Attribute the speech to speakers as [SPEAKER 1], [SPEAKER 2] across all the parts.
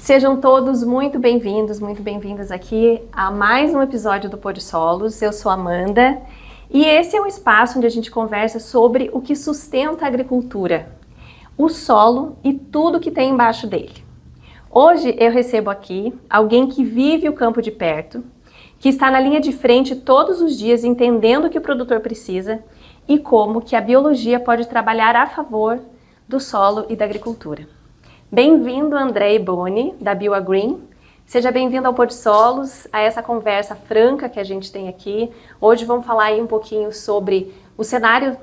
[SPEAKER 1] Sejam todos muito bem-vindos aqui a mais um episódio do Pod Solos. Eu sou a Amanda e esse é um espaço onde a gente conversa sobre o que sustenta a agricultura, o solo e tudo que tem embaixo dele. Hoje eu recebo aqui alguém que vive o campo de perto, que está na linha de frente todos os dias entendendo o que o produtor precisa e como que a biologia pode trabalhar a favor do solo e da agricultura. Bem-vindo, André Boni, da BioAgreen. Seja bem-vindo ao Pod Solos, a essa conversa franca que a gente tem aqui. Hoje vamos falar aí um pouquinho sobre o cenário,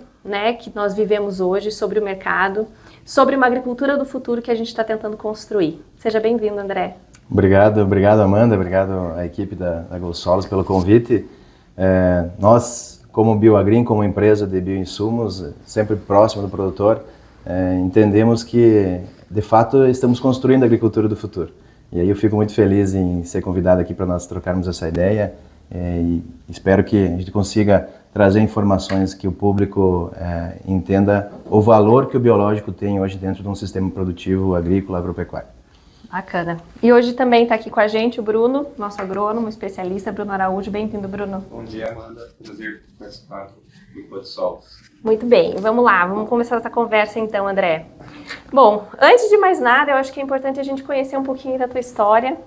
[SPEAKER 1] que nós vivemos hoje, sobre o mercado, sobre uma agricultura do futuro que a gente está tentando construir. Seja bem-vindo, André.
[SPEAKER 2] Obrigado, Amanda, obrigado à equipe da GoSolos pelo convite. Nós, como BioAgreen, como empresa de bioinsumos, sempre próximo do produtor, entendemos que, de fato, estamos construindo a agricultura do futuro. E aí eu fico muito feliz em ser convidado aqui para nós trocarmos essa ideia e espero que a gente consiga trazer informações que o público entenda o valor que o biológico tem hoje dentro de um sistema produtivo agrícola agropecuário.
[SPEAKER 1] Bacana. E hoje também está aqui com a gente o Bruno, nosso agrônomo, especialista, Bruno Araújo. Bem-vindo, Bruno.
[SPEAKER 3] Bom dia, Amanda. Prazer participar do Pod Solos.
[SPEAKER 1] Muito bem, vamos lá, vamos começar essa conversa então, André. Bom, antes de mais nada, eu acho que é importante a gente conhecer um pouquinho da tua história.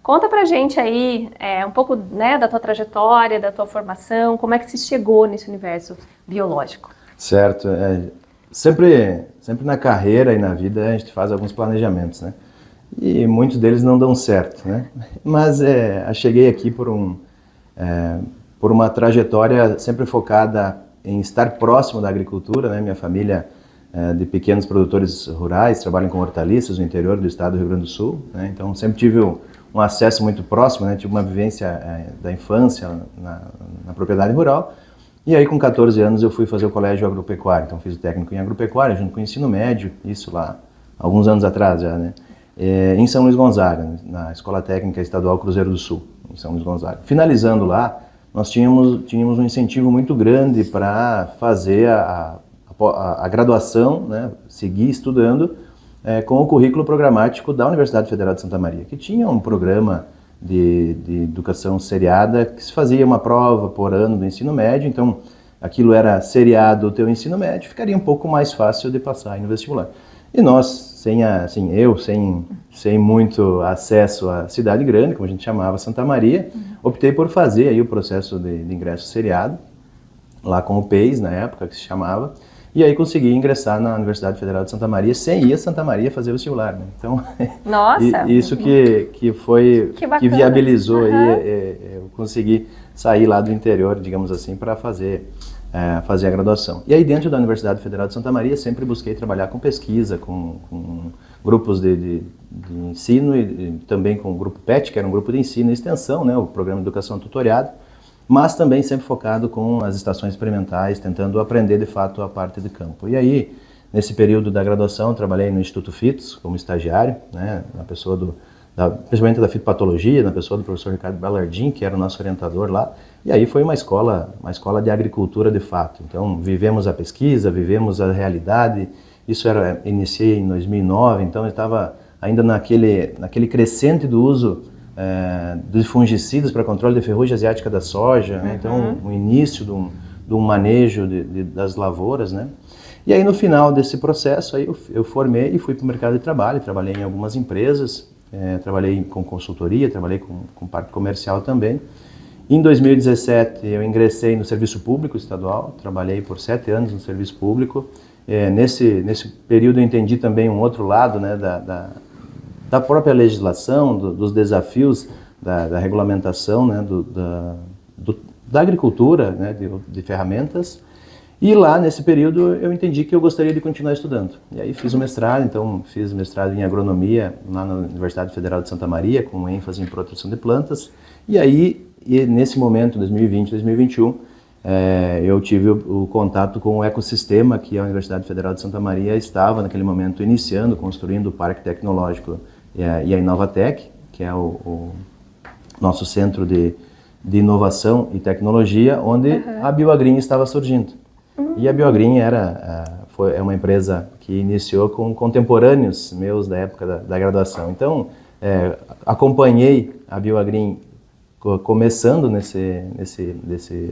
[SPEAKER 1] Conta pra gente aí um pouco da tua trajetória, da tua formação, como é que você chegou nesse universo biológico.
[SPEAKER 2] Certo, sempre na carreira e na vida a gente faz alguns planejamentos, né? E muitos deles não dão certo, né? Mas eu cheguei aqui por uma trajetória sempre focada em estar próximo da agricultura, né? Minha família de pequenos produtores rurais, trabalham com hortaliças no interior do estado do Rio Grande do Sul, né? Então sempre tive um acesso muito próximo, né? Tive uma vivência da infância na propriedade rural. E aí com 14 anos eu fui fazer o colégio agropecuário, então fiz o técnico em agropecuária junto com o ensino médio, isso lá alguns anos atrás já, né? Em São Luís Gonzaga, na Escola Técnica Estadual Cruzeiro do Sul, em São Luís Gonzaga. Finalizando lá, nós tínhamos um incentivo muito grande para fazer a graduação, né, seguir estudando com o currículo programático da Universidade Federal de Santa Maria, que tinha um programa de educação seriada, que se fazia uma prova por ano do ensino médio, então aquilo era seriado o teu ensino médio, ficaria um pouco mais fácil de passar aí no vestibular. E nós, sem muito acesso à cidade grande, como a gente chamava, Santa Maria, optei por fazer aí o processo de ingresso seriado, lá com o PEIS, na época que se chamava, e aí consegui ingressar na Universidade Federal de Santa Maria, sem ir a Santa Maria fazer vestibular, né? Então,
[SPEAKER 1] nossa,
[SPEAKER 2] isso que viabilizou aí, eu consegui sair lá do interior, digamos assim, para fazer a graduação. E aí dentro da Universidade Federal de Santa Maria sempre busquei trabalhar com pesquisa, com grupos de ensino e também com o grupo PET, que era um grupo de ensino e extensão, né, o Programa de Educação Tutoriado, mas também sempre focado com as estações experimentais, tentando aprender de fato a parte de campo. E aí, nesse período da graduação, trabalhei no Instituto FITOS como estagiário, né, na pessoa principalmente da fitopatologia, na pessoa do professor Ricardo Ballardim, que era o nosso orientador lá, e aí foi uma escola de agricultura de fato. Então, vivemos a pesquisa, vivemos a realidade, iniciei em 2009, então eu estava ainda naquele crescente do uso dos fungicidas para controle de ferrugem asiática da soja, né? Então o início de um manejo das lavouras, né? E aí no final desse processo aí eu formei e fui para o mercado de trabalho, trabalhei em algumas empresas, trabalhei com consultoria, trabalhei com parte comercial também. Em 2017 eu ingressei no serviço público estadual, trabalhei por 7 anos no serviço público. Nesse período eu entendi também um outro lado, né, da própria legislação, dos desafios da regulamentação, né, da agricultura, né, de ferramentas. E lá, nesse período, eu entendi que eu gostaria de continuar estudando. E aí fiz o mestrado, então fiz mestrado em agronomia lá na Universidade Federal de Santa Maria, com ênfase em proteção de plantas. E aí, nesse momento, 2020, 2021, eu tive o contato com o ecossistema que a Universidade Federal de Santa Maria estava, naquele momento, iniciando, construindo o Parque Tecnológico e a Inovatec, que é o nosso centro de inovação e tecnologia, onde a BioAgreen estava surgindo. E a BioAgreen é uma empresa que iniciou com contemporâneos meus da época da graduação. Então, acompanhei a BioAgreen começando nesse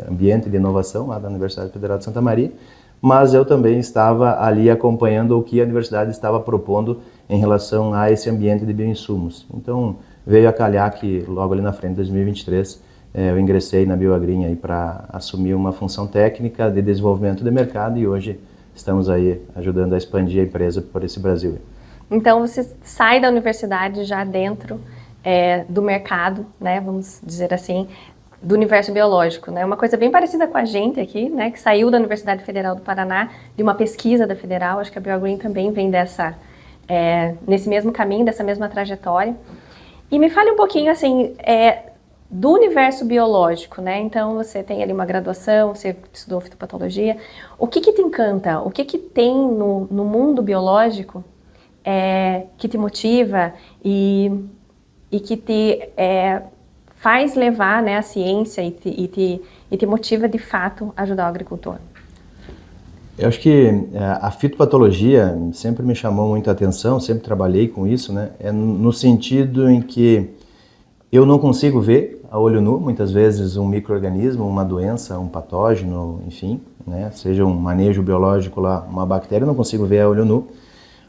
[SPEAKER 2] ambiente de inovação lá da Universidade Federal de Santa Maria, mas eu também estava ali acompanhando o que a universidade estava propondo em relação a esse ambiente de bioinsumos. Então, veio a calhar que logo ali na frente, em 2023, eu ingressei na BioAgreen aí para assumir uma função técnica de desenvolvimento de mercado e hoje estamos aí ajudando a expandir a empresa por esse Brasil.
[SPEAKER 1] Então, você sai da universidade já dentro do mercado, né, vamos dizer assim, do universo biológico, né? Uma coisa bem parecida com a gente aqui, né, que saiu da Universidade Federal do Paraná, de uma pesquisa da Federal. Acho que a BioAgreen também vem nesse mesmo caminho, dessa mesma trajetória. E me fale um pouquinho, assim, do universo biológico, né? Então, você tem ali uma graduação, você estudou fitopatologia. O que te encanta? O que tem no mundo biológico que te motiva e que te faz levar, né, a ciência e te motiva, de fato, a ajudar o agricultor?
[SPEAKER 2] Eu acho que a fitopatologia sempre me chamou muita atenção, sempre trabalhei com isso, né? No sentido em que eu não consigo ver a olho nu, muitas vezes, um micro-organismo, uma doença, um patógeno, enfim, né? Seja um manejo biológico lá, uma bactéria, eu não consigo ver a olho nu.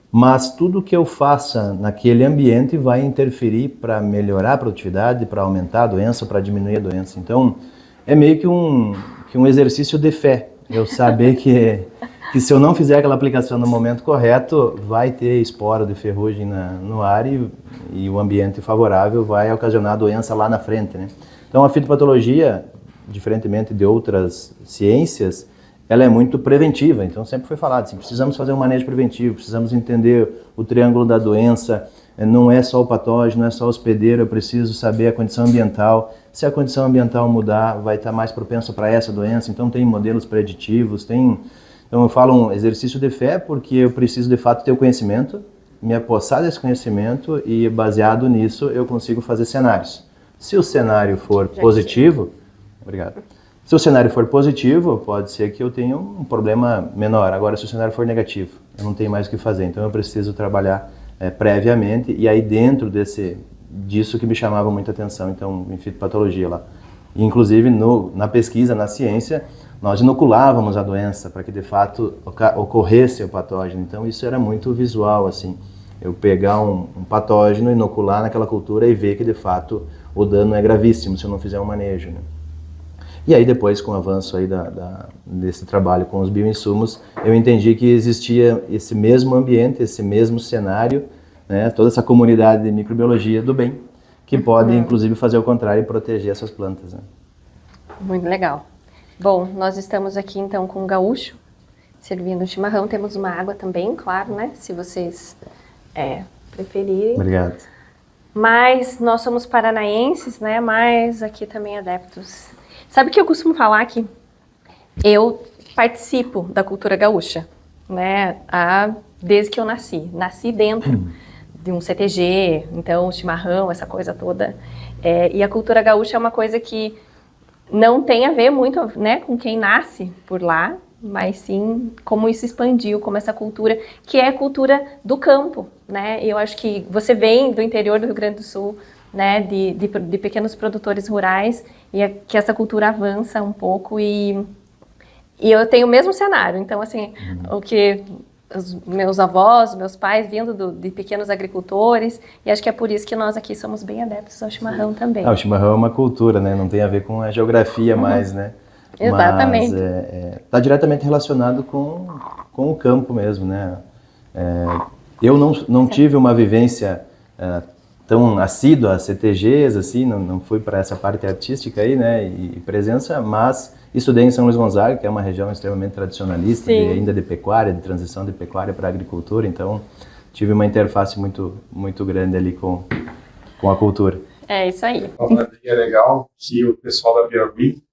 [SPEAKER 2] Mas tudo que eu faça naquele ambiente vai interferir para melhorar a produtividade, para aumentar a doença, para diminuir a doença. Então, é meio que um exercício de fé. Eu saber que se eu não fizer aquela aplicação no momento correto, vai ter esporo de ferrugem no ar e o ambiente favorável vai ocasionar doença lá na frente, né? Então, a fitopatologia, diferentemente de outras ciências, ela é muito preventiva. Então, sempre foi falado assim, precisamos fazer um manejo preventivo, precisamos entender o triângulo da doença, não é só o patógeno, não é só o hospedeiro, eu preciso saber a condição ambiental. Se a condição ambiental mudar, vai estar mais propenso para essa doença, então tem modelos preditivos, então eu falo um exercício de fé porque eu preciso de fato ter o conhecimento, me apossar desse conhecimento e baseado nisso eu consigo fazer cenários. Se o cenário for positivo, obrigado. Se o cenário for positivo, pode ser que eu tenha um problema menor. Agora, se o cenário for negativo, eu não tenho mais o que fazer. Então, eu preciso trabalhar previamente. E aí, dentro disso que me chamava muita atenção, então, em fitopatologia lá. E, inclusive, na pesquisa, na ciência, nós inoculávamos a doença para que, de fato, ocorresse o patógeno. Então, isso era muito visual, assim. Eu pegar um patógeno, inocular naquela cultura e ver que, de fato, o dano é gravíssimo se eu não fizer um manejo, né? E aí depois, com o avanço aí desse trabalho com os bioinsumos, eu entendi que existia esse mesmo ambiente, esse mesmo cenário, né, toda essa comunidade de microbiologia do bem, que pode inclusive fazer o contrário e proteger essas plantas, né?
[SPEAKER 1] Muito legal. Bom, nós estamos aqui então com o Gaúcho, servindo um chimarrão. Temos uma água também, claro, né, se vocês preferirem.
[SPEAKER 2] Obrigado.
[SPEAKER 1] Mas nós somos paranaenses, né, mas aqui também adeptos. Sabe que eu costumo falar que eu participo da cultura gaúcha, né, desde que eu nasci. Nasci dentro de um CTG, então chimarrão, essa coisa toda. E a cultura gaúcha é uma coisa que não tem a ver muito, né, com quem nasce por lá, mas sim como isso expandiu, como essa cultura, que é a cultura do campo, né? Eu acho que você vem do interior do Rio Grande do Sul, né, de pequenos produtores rurais, e que essa cultura avança um pouco e eu tenho o mesmo cenário. Então, assim, o que os meus avós, meus pais, vindo de pequenos agricultores, e acho que é por isso que nós aqui somos bem adeptos ao chimarrão também.
[SPEAKER 2] O chimarrão é uma cultura, né? Não tem a ver com a geografia mais, né?
[SPEAKER 1] Exatamente.
[SPEAKER 2] Mas está diretamente relacionado com o campo mesmo, né? Eu não tive uma vivência tão assídua a CTGs, assim, não fui para essa parte artística aí, né, e presença, mas estudei em São Luís Gonzaga, que é uma região extremamente tradicionalista, ainda de pecuária, de transição de pecuária para agricultura, então tive uma interface muito, muito grande ali com a cultura.
[SPEAKER 1] É isso aí.
[SPEAKER 3] É legal que o pessoal da BioAgreen,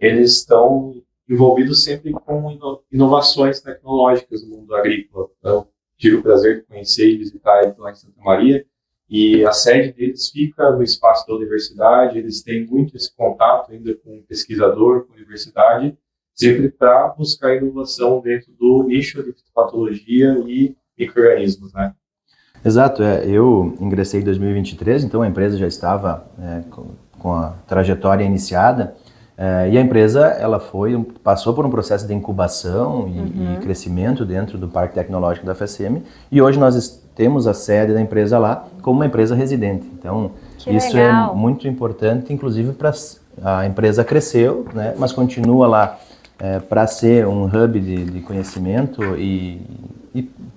[SPEAKER 3] eles estão envolvidos sempre com inovações tecnológicas no mundo agrícola. Então, tive o prazer de conhecer e visitar eles lá em Santa Maria. E a sede deles fica no espaço da universidade, eles têm muito esse contato ainda com o pesquisador, com a universidade, sempre para buscar inovação dentro do nicho de fitopatologia e micro-organismos, né?
[SPEAKER 2] Exato, eu ingressei em 2023, então a empresa já estava com a trajetória iniciada, e a empresa ela passou por um processo de incubação e crescimento dentro do Parque Tecnológico da FSM, e hoje nós temos a sede da empresa lá como uma empresa residente. Então, isso é muito importante, inclusive para a empresa cresceu, né, mas continua lá para ser um hub de conhecimento e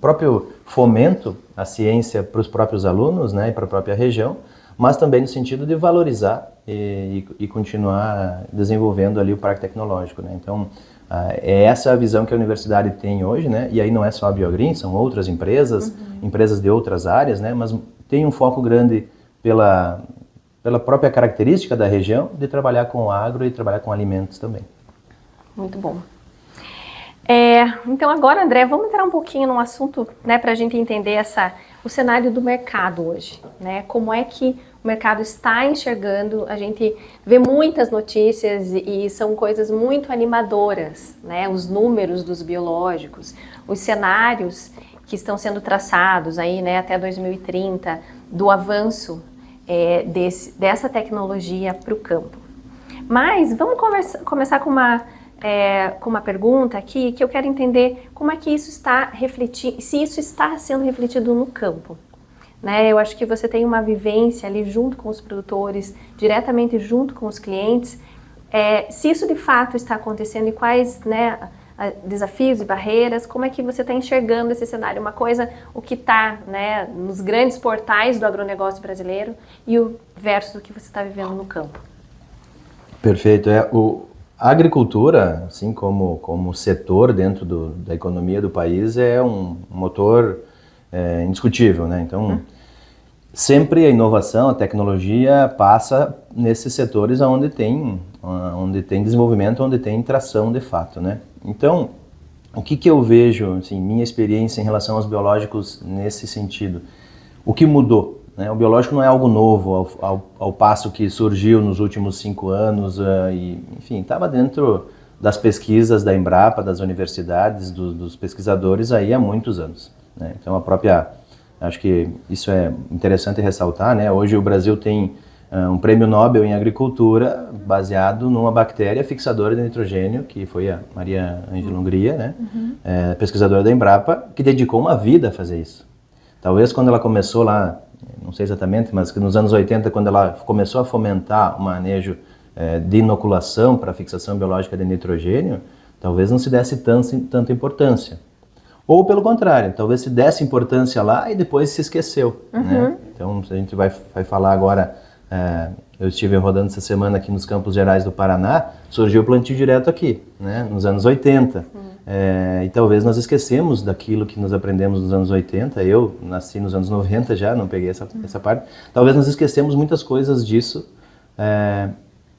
[SPEAKER 2] próprio fomento à ciência para os próprios alunos, né, e para a própria região, mas também no sentido de valorizar e continuar desenvolvendo ali o Parque Tecnológico, né? Então, é essa a visão que a universidade tem hoje, né? E aí não é só a BioGreen, são outras empresas, empresas de outras áreas, né? Mas tem um foco grande pela própria característica da região de trabalhar com agro e trabalhar com alimentos também.
[SPEAKER 1] Muito bom. Então agora, André, vamos entrar um pouquinho num assunto, né, para a gente entender o cenário do mercado hoje, né? Como é que o mercado está enxergando? A gente vê muitas notícias e são coisas muito animadoras, né? Os números dos biológicos, os cenários que estão sendo traçados aí, né, até 2030, do avanço dessa tecnologia para o campo. Mas vamos começar com uma pergunta aqui, que eu quero entender como é que isso está refletindo, se isso está sendo refletido no campo. Né? Eu acho que você tem uma vivência ali junto com os produtores, diretamente junto com os clientes, se isso de fato está acontecendo e quais, né, desafios e barreiras, como é que você está enxergando esse cenário? Uma coisa, o que está, né, nos grandes portais do agronegócio brasileiro e o versus do que você está vivendo no campo.
[SPEAKER 2] Perfeito. A agricultura, assim como setor dentro da economia do país, é um motor indiscutível, né? Então, sempre a inovação, a tecnologia passa nesses setores onde tem desenvolvimento, onde tem tração de fato, né? Então, o que eu vejo, assim, minha experiência em relação aos biológicos nesse sentido? O que mudou? Né? O biológico não é algo novo, ao passo que surgiu nos últimos 5 anos, enfim, estava dentro das pesquisas da Embrapa, das universidades, dos pesquisadores aí há muitos anos. Né? Então, acho que isso é interessante ressaltar, né? Hoje o Brasil tem um prêmio Nobel em agricultura baseado numa bactéria fixadora de nitrogênio, que foi a Maria Ângela Hungria, né? Pesquisadora da Embrapa, que dedicou uma vida a fazer isso. Talvez quando ela começou lá, não sei exatamente, mas que nos anos 80, quando ela começou a fomentar o manejo de inoculação para fixação biológica de nitrogênio, talvez não se desse tanta importância. Ou pelo contrário, talvez se desse importância lá e depois se esqueceu. Né? Então, se a gente vai falar agora, eu estive rodando essa semana aqui nos Campos Gerais do Paraná, surgiu o plantio direto aqui, né? Nos anos 80. E talvez nós esquecemos daquilo que nós aprendemos nos anos 80, eu nasci nos anos 90 já, não peguei essa parte, talvez nós esquecemos muitas coisas disso,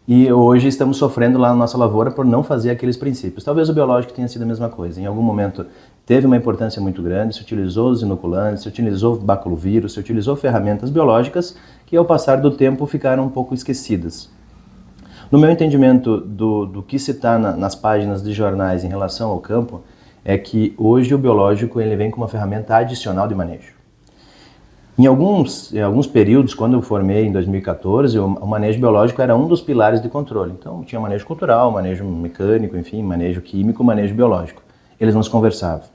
[SPEAKER 2] e hoje estamos sofrendo lá na nossa lavoura por não fazer aqueles princípios. Talvez o biológico tenha sido a mesma coisa, em algum momento teve uma importância muito grande, se utilizou os inoculantes, se utilizou baculovírus, se utilizou ferramentas biológicas que ao passar do tempo ficaram um pouco esquecidas. No meu entendimento do que se está nas páginas de jornais em relação ao campo, é que hoje o biológico ele vem com uma ferramenta adicional de manejo. Em alguns períodos, quando eu formei em 2014, o manejo biológico era um dos pilares de controle. Então tinha manejo cultural, manejo mecânico, enfim, manejo químico, manejo biológico. Eles não se conversavam.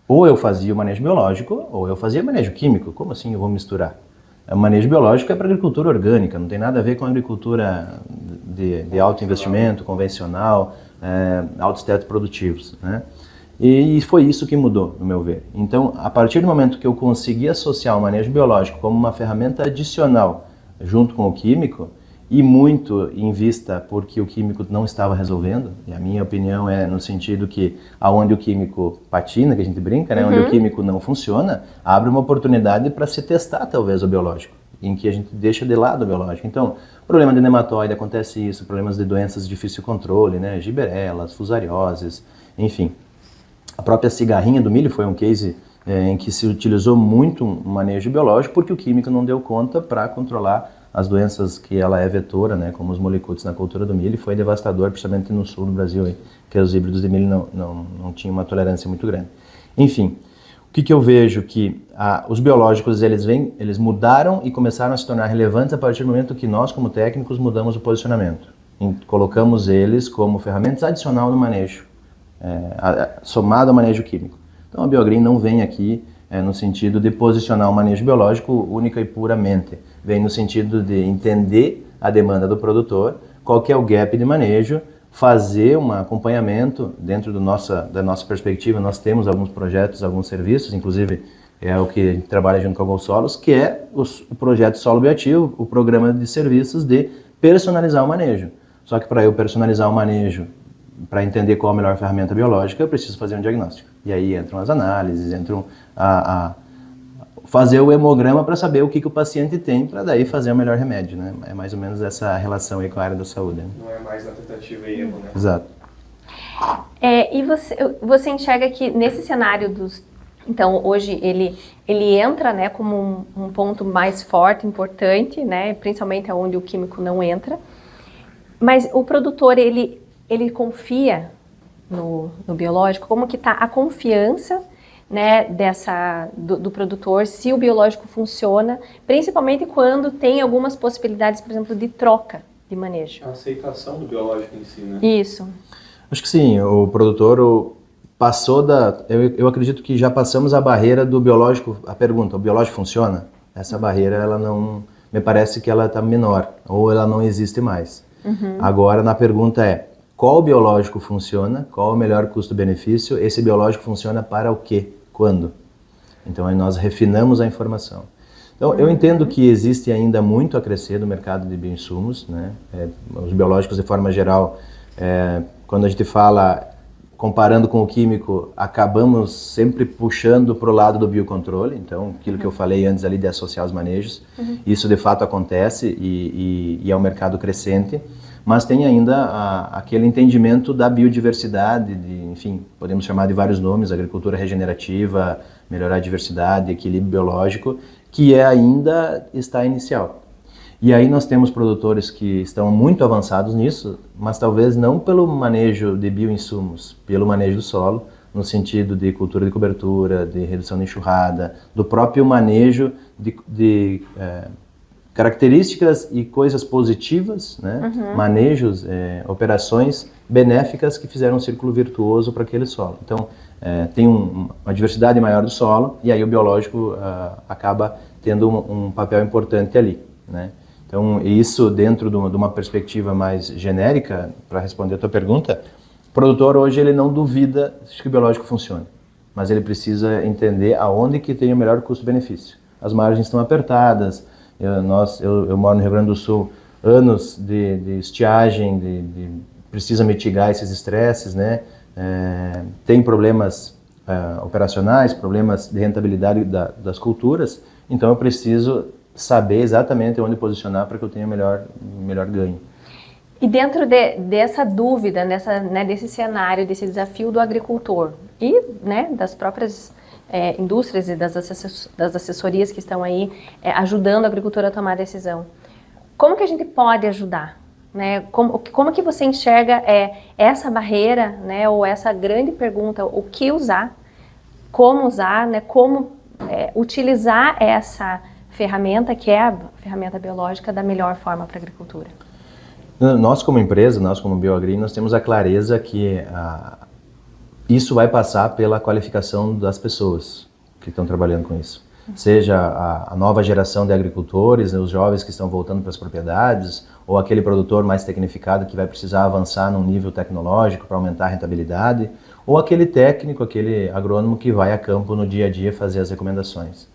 [SPEAKER 2] Ou eu fazia o manejo biológico, ou eu fazia manejo químico. Como assim eu vou misturar? O manejo biológico é para agricultura orgânica, não tem nada a ver com agricultura de alto investimento, convencional, altos tetos produtivos, né? E foi isso que mudou, no meu ver. Então, a partir do momento que eu consegui associar o manejo biológico como uma ferramenta adicional junto com o químico, e muito em vista porque o químico não estava resolvendo, e a minha opinião é no sentido que aonde o químico patina, que a gente brinca, né, onde o químico não funciona, abre uma oportunidade para se testar talvez o biológico, em que a gente deixa de lado o biológico. Então, problema de nematóide acontece isso, problemas de doenças de difícil controle, né, giberelas, fusarioses, enfim. A própria cigarrinha do milho foi um case em que se utilizou muito um manejo biológico porque o químico não deu conta para controlar as doenças que ela é vetora, né, como os molicutes na cultura do milho, e foi devastador, principalmente no sul do Brasil, que os híbridos de milho não tinham uma tolerância muito grande. Enfim, o que eu vejo? Que os biológicos, eles mudaram e começaram a se tornar relevantes a partir do momento que nós, como técnicos, mudamos o posicionamento. Colocamos eles como ferramentas adicional no manejo, somado ao manejo químico. Então a BioGreen não vem aqui no sentido de posicionar o manejo biológico única e puramente. Vem no sentido de entender a demanda do produtor, qual que é o gap de manejo, fazer um acompanhamento dentro da nossa perspectiva. Nós temos alguns projetos, alguns serviços, inclusive é o que a gente trabalha junto com a GoSolos, que é o projeto Solo Bioativo, o programa de serviços de personalizar o manejo. Só que para eu personalizar o manejo, para entender qual a melhor ferramenta biológica, eu preciso fazer um diagnóstico. E aí entram as análises, entram fazer o hemograma para saber o que o paciente tem, para daí fazer o melhor remédio, né? É mais ou menos essa relação aí com a área da saúde. Né?
[SPEAKER 3] Não é mais na tentativa e erro, né?
[SPEAKER 2] Exato.
[SPEAKER 1] E você enxerga que nesse cenário então hoje ele entra, né, como um ponto mais forte, importante, né, principalmente onde o químico não entra, mas o produtor ele confia no biológico. Como que está a confiança, né, do produtor, se o biológico funciona, principalmente quando tem algumas possibilidades, por exemplo, de troca de manejo?
[SPEAKER 3] A aceitação do biológico em si, né?
[SPEAKER 1] Isso.
[SPEAKER 2] Acho que sim, o produtor passou eu acredito que já passamos a barreira do biológico. A pergunta, o biológico funciona? Essa barreira, ela não, me parece que ela está menor, ou ela não existe mais. Agora, na pergunta qual biológico funciona? Qual o melhor custo-benefício? Esse biológico funciona para o quê? Quando? Então, aí nós refinamos a informação. Então, eu entendo que existe ainda muito a crescer no mercado de bioinsumos, né? Os biológicos, de forma geral, quando a gente fala, comparando com o químico, acabamos sempre puxando para o lado do biocontrole. Então, aquilo que eu falei antes ali de associar os manejos, isso de fato acontece e é um mercado crescente. Mas tem ainda aquele entendimento da biodiversidade, enfim, podemos chamar de vários nomes, agricultura regenerativa, melhorar a diversidade, equilíbrio biológico, que ainda está inicial. E aí nós temos produtores que estão muito avançados nisso, mas talvez não pelo manejo de bioinsumos, pelo manejo do solo, no sentido de cultura de cobertura, de redução de enxurrada, do próprio manejo de características e coisas positivas, né? Manejos, operações benéficas que fizeram um círculo virtuoso para aquele solo. Então, tem uma diversidade maior do solo e aí o biológico acaba tendo um papel importante ali, né? Então, isso dentro de uma perspectiva mais genérica, para responder a tua pergunta, o produtor hoje ele não duvida que o biológico funcione, mas ele precisa entender aonde que tem o melhor custo-benefício. As margens estão apertadas. Eu moro no Rio Grande do Sul, anos de estiagem, precisa mitigar esses estresses, né? Tem problemas operacionais, problemas de rentabilidade das culturas, então eu preciso saber exatamente onde posicionar para que eu tenha melhor ganho.
[SPEAKER 1] E dentro dessa dúvida, desse cenário, desse desafio do agricultor e, né, das próprias indústrias e das assessorias que estão aí ajudando o agricultor a tomar a decisão, como que a gente pode ajudar? Né? Como que você enxerga essa barreira, né, ou essa grande pergunta, o que usar, como usar, né, como utilizar essa ferramenta, que é a ferramenta biológica, da melhor forma para a agricultura?
[SPEAKER 2] Nós como empresa, nós como BioGreen, nós temos a clareza que isso vai passar pela qualificação das pessoas que estão trabalhando com isso. Seja a nova geração de agricultores, né, os jovens que estão voltando para as propriedades, ou aquele produtor mais tecnificado que vai precisar avançar num nível tecnológico para aumentar a rentabilidade, ou aquele técnico, aquele agrônomo que vai a campo no dia a dia fazer as recomendações.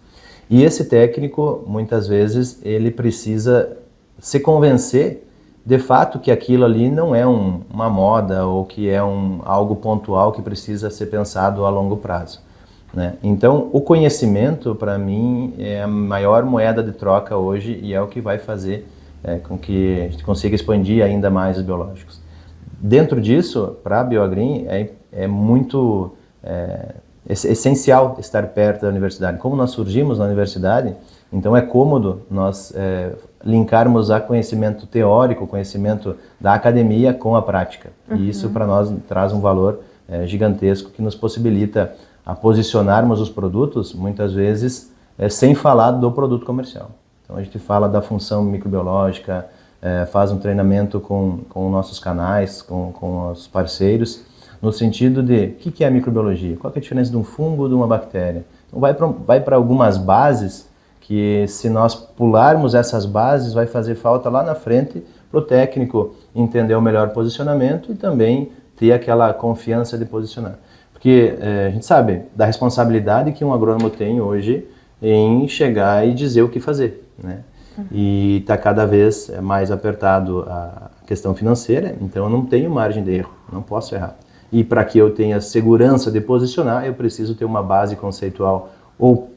[SPEAKER 2] E esse técnico, muitas vezes, ele precisa se convencer de fato que aquilo ali não é uma moda ou que é algo pontual que precisa ser pensado a longo prazo, né? Então, o conhecimento, para mim, é a maior moeda de troca hoje e é o que vai fazer com que a gente consiga expandir ainda mais os biológicos. Dentro disso, para a BioGreen, é muito essencial estar perto da universidade. Como nós surgimos na universidade, então é cômodo nós linkarmos a conhecimento teórico, conhecimento da academia com a prática. E isso para nós traz um valor gigantesco que nos possibilita a posicionarmos os produtos, muitas vezes, sem falar do produto comercial. Então a gente fala da função microbiológica, faz um treinamento com nossos canais, com os parceiros, no sentido de o que é a microbiologia, qual é a diferença de um fungo de uma bactéria. Então vai para algumas bases que, se nós pularmos essas bases, vai fazer falta lá na frente para o técnico entender o melhor posicionamento e também ter aquela confiança de posicionar. Porque a gente sabe da responsabilidade que um agrônomo tem hoje em chegar e dizer o que fazer, né? E está cada vez mais apertado a questão financeira, então eu não tenho margem de erro, não posso errar. E para que eu tenha segurança de posicionar, eu preciso ter uma base conceitual ou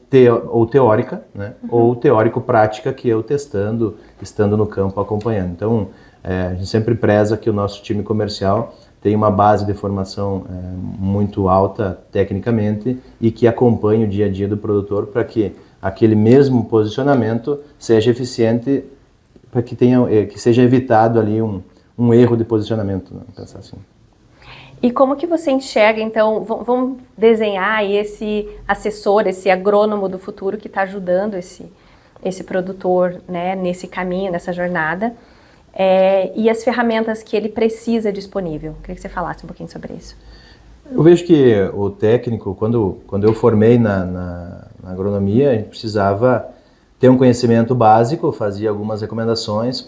[SPEAKER 2] teórica, né? Ou teórico-prática, que eu testando, estando no campo, acompanhando. Então, a gente sempre preza que o nosso time comercial tem uma base de formação muito alta tecnicamente e que acompanhe o dia a dia do produtor para que aquele mesmo posicionamento seja eficiente, para que seja evitado ali um erro de posicionamento, né? Pensar assim.
[SPEAKER 1] E como que você enxerga, então, vamos desenhar aí esse assessor, esse agrônomo do futuro que está ajudando esse produtor, né, nesse caminho, nessa jornada, e as ferramentas que ele precisa disponível? Queria que você falasse um pouquinho sobre isso.
[SPEAKER 2] Eu vejo que o técnico, quando eu formei na agronomia, a gente precisava ter um conhecimento básico, fazia algumas recomendações,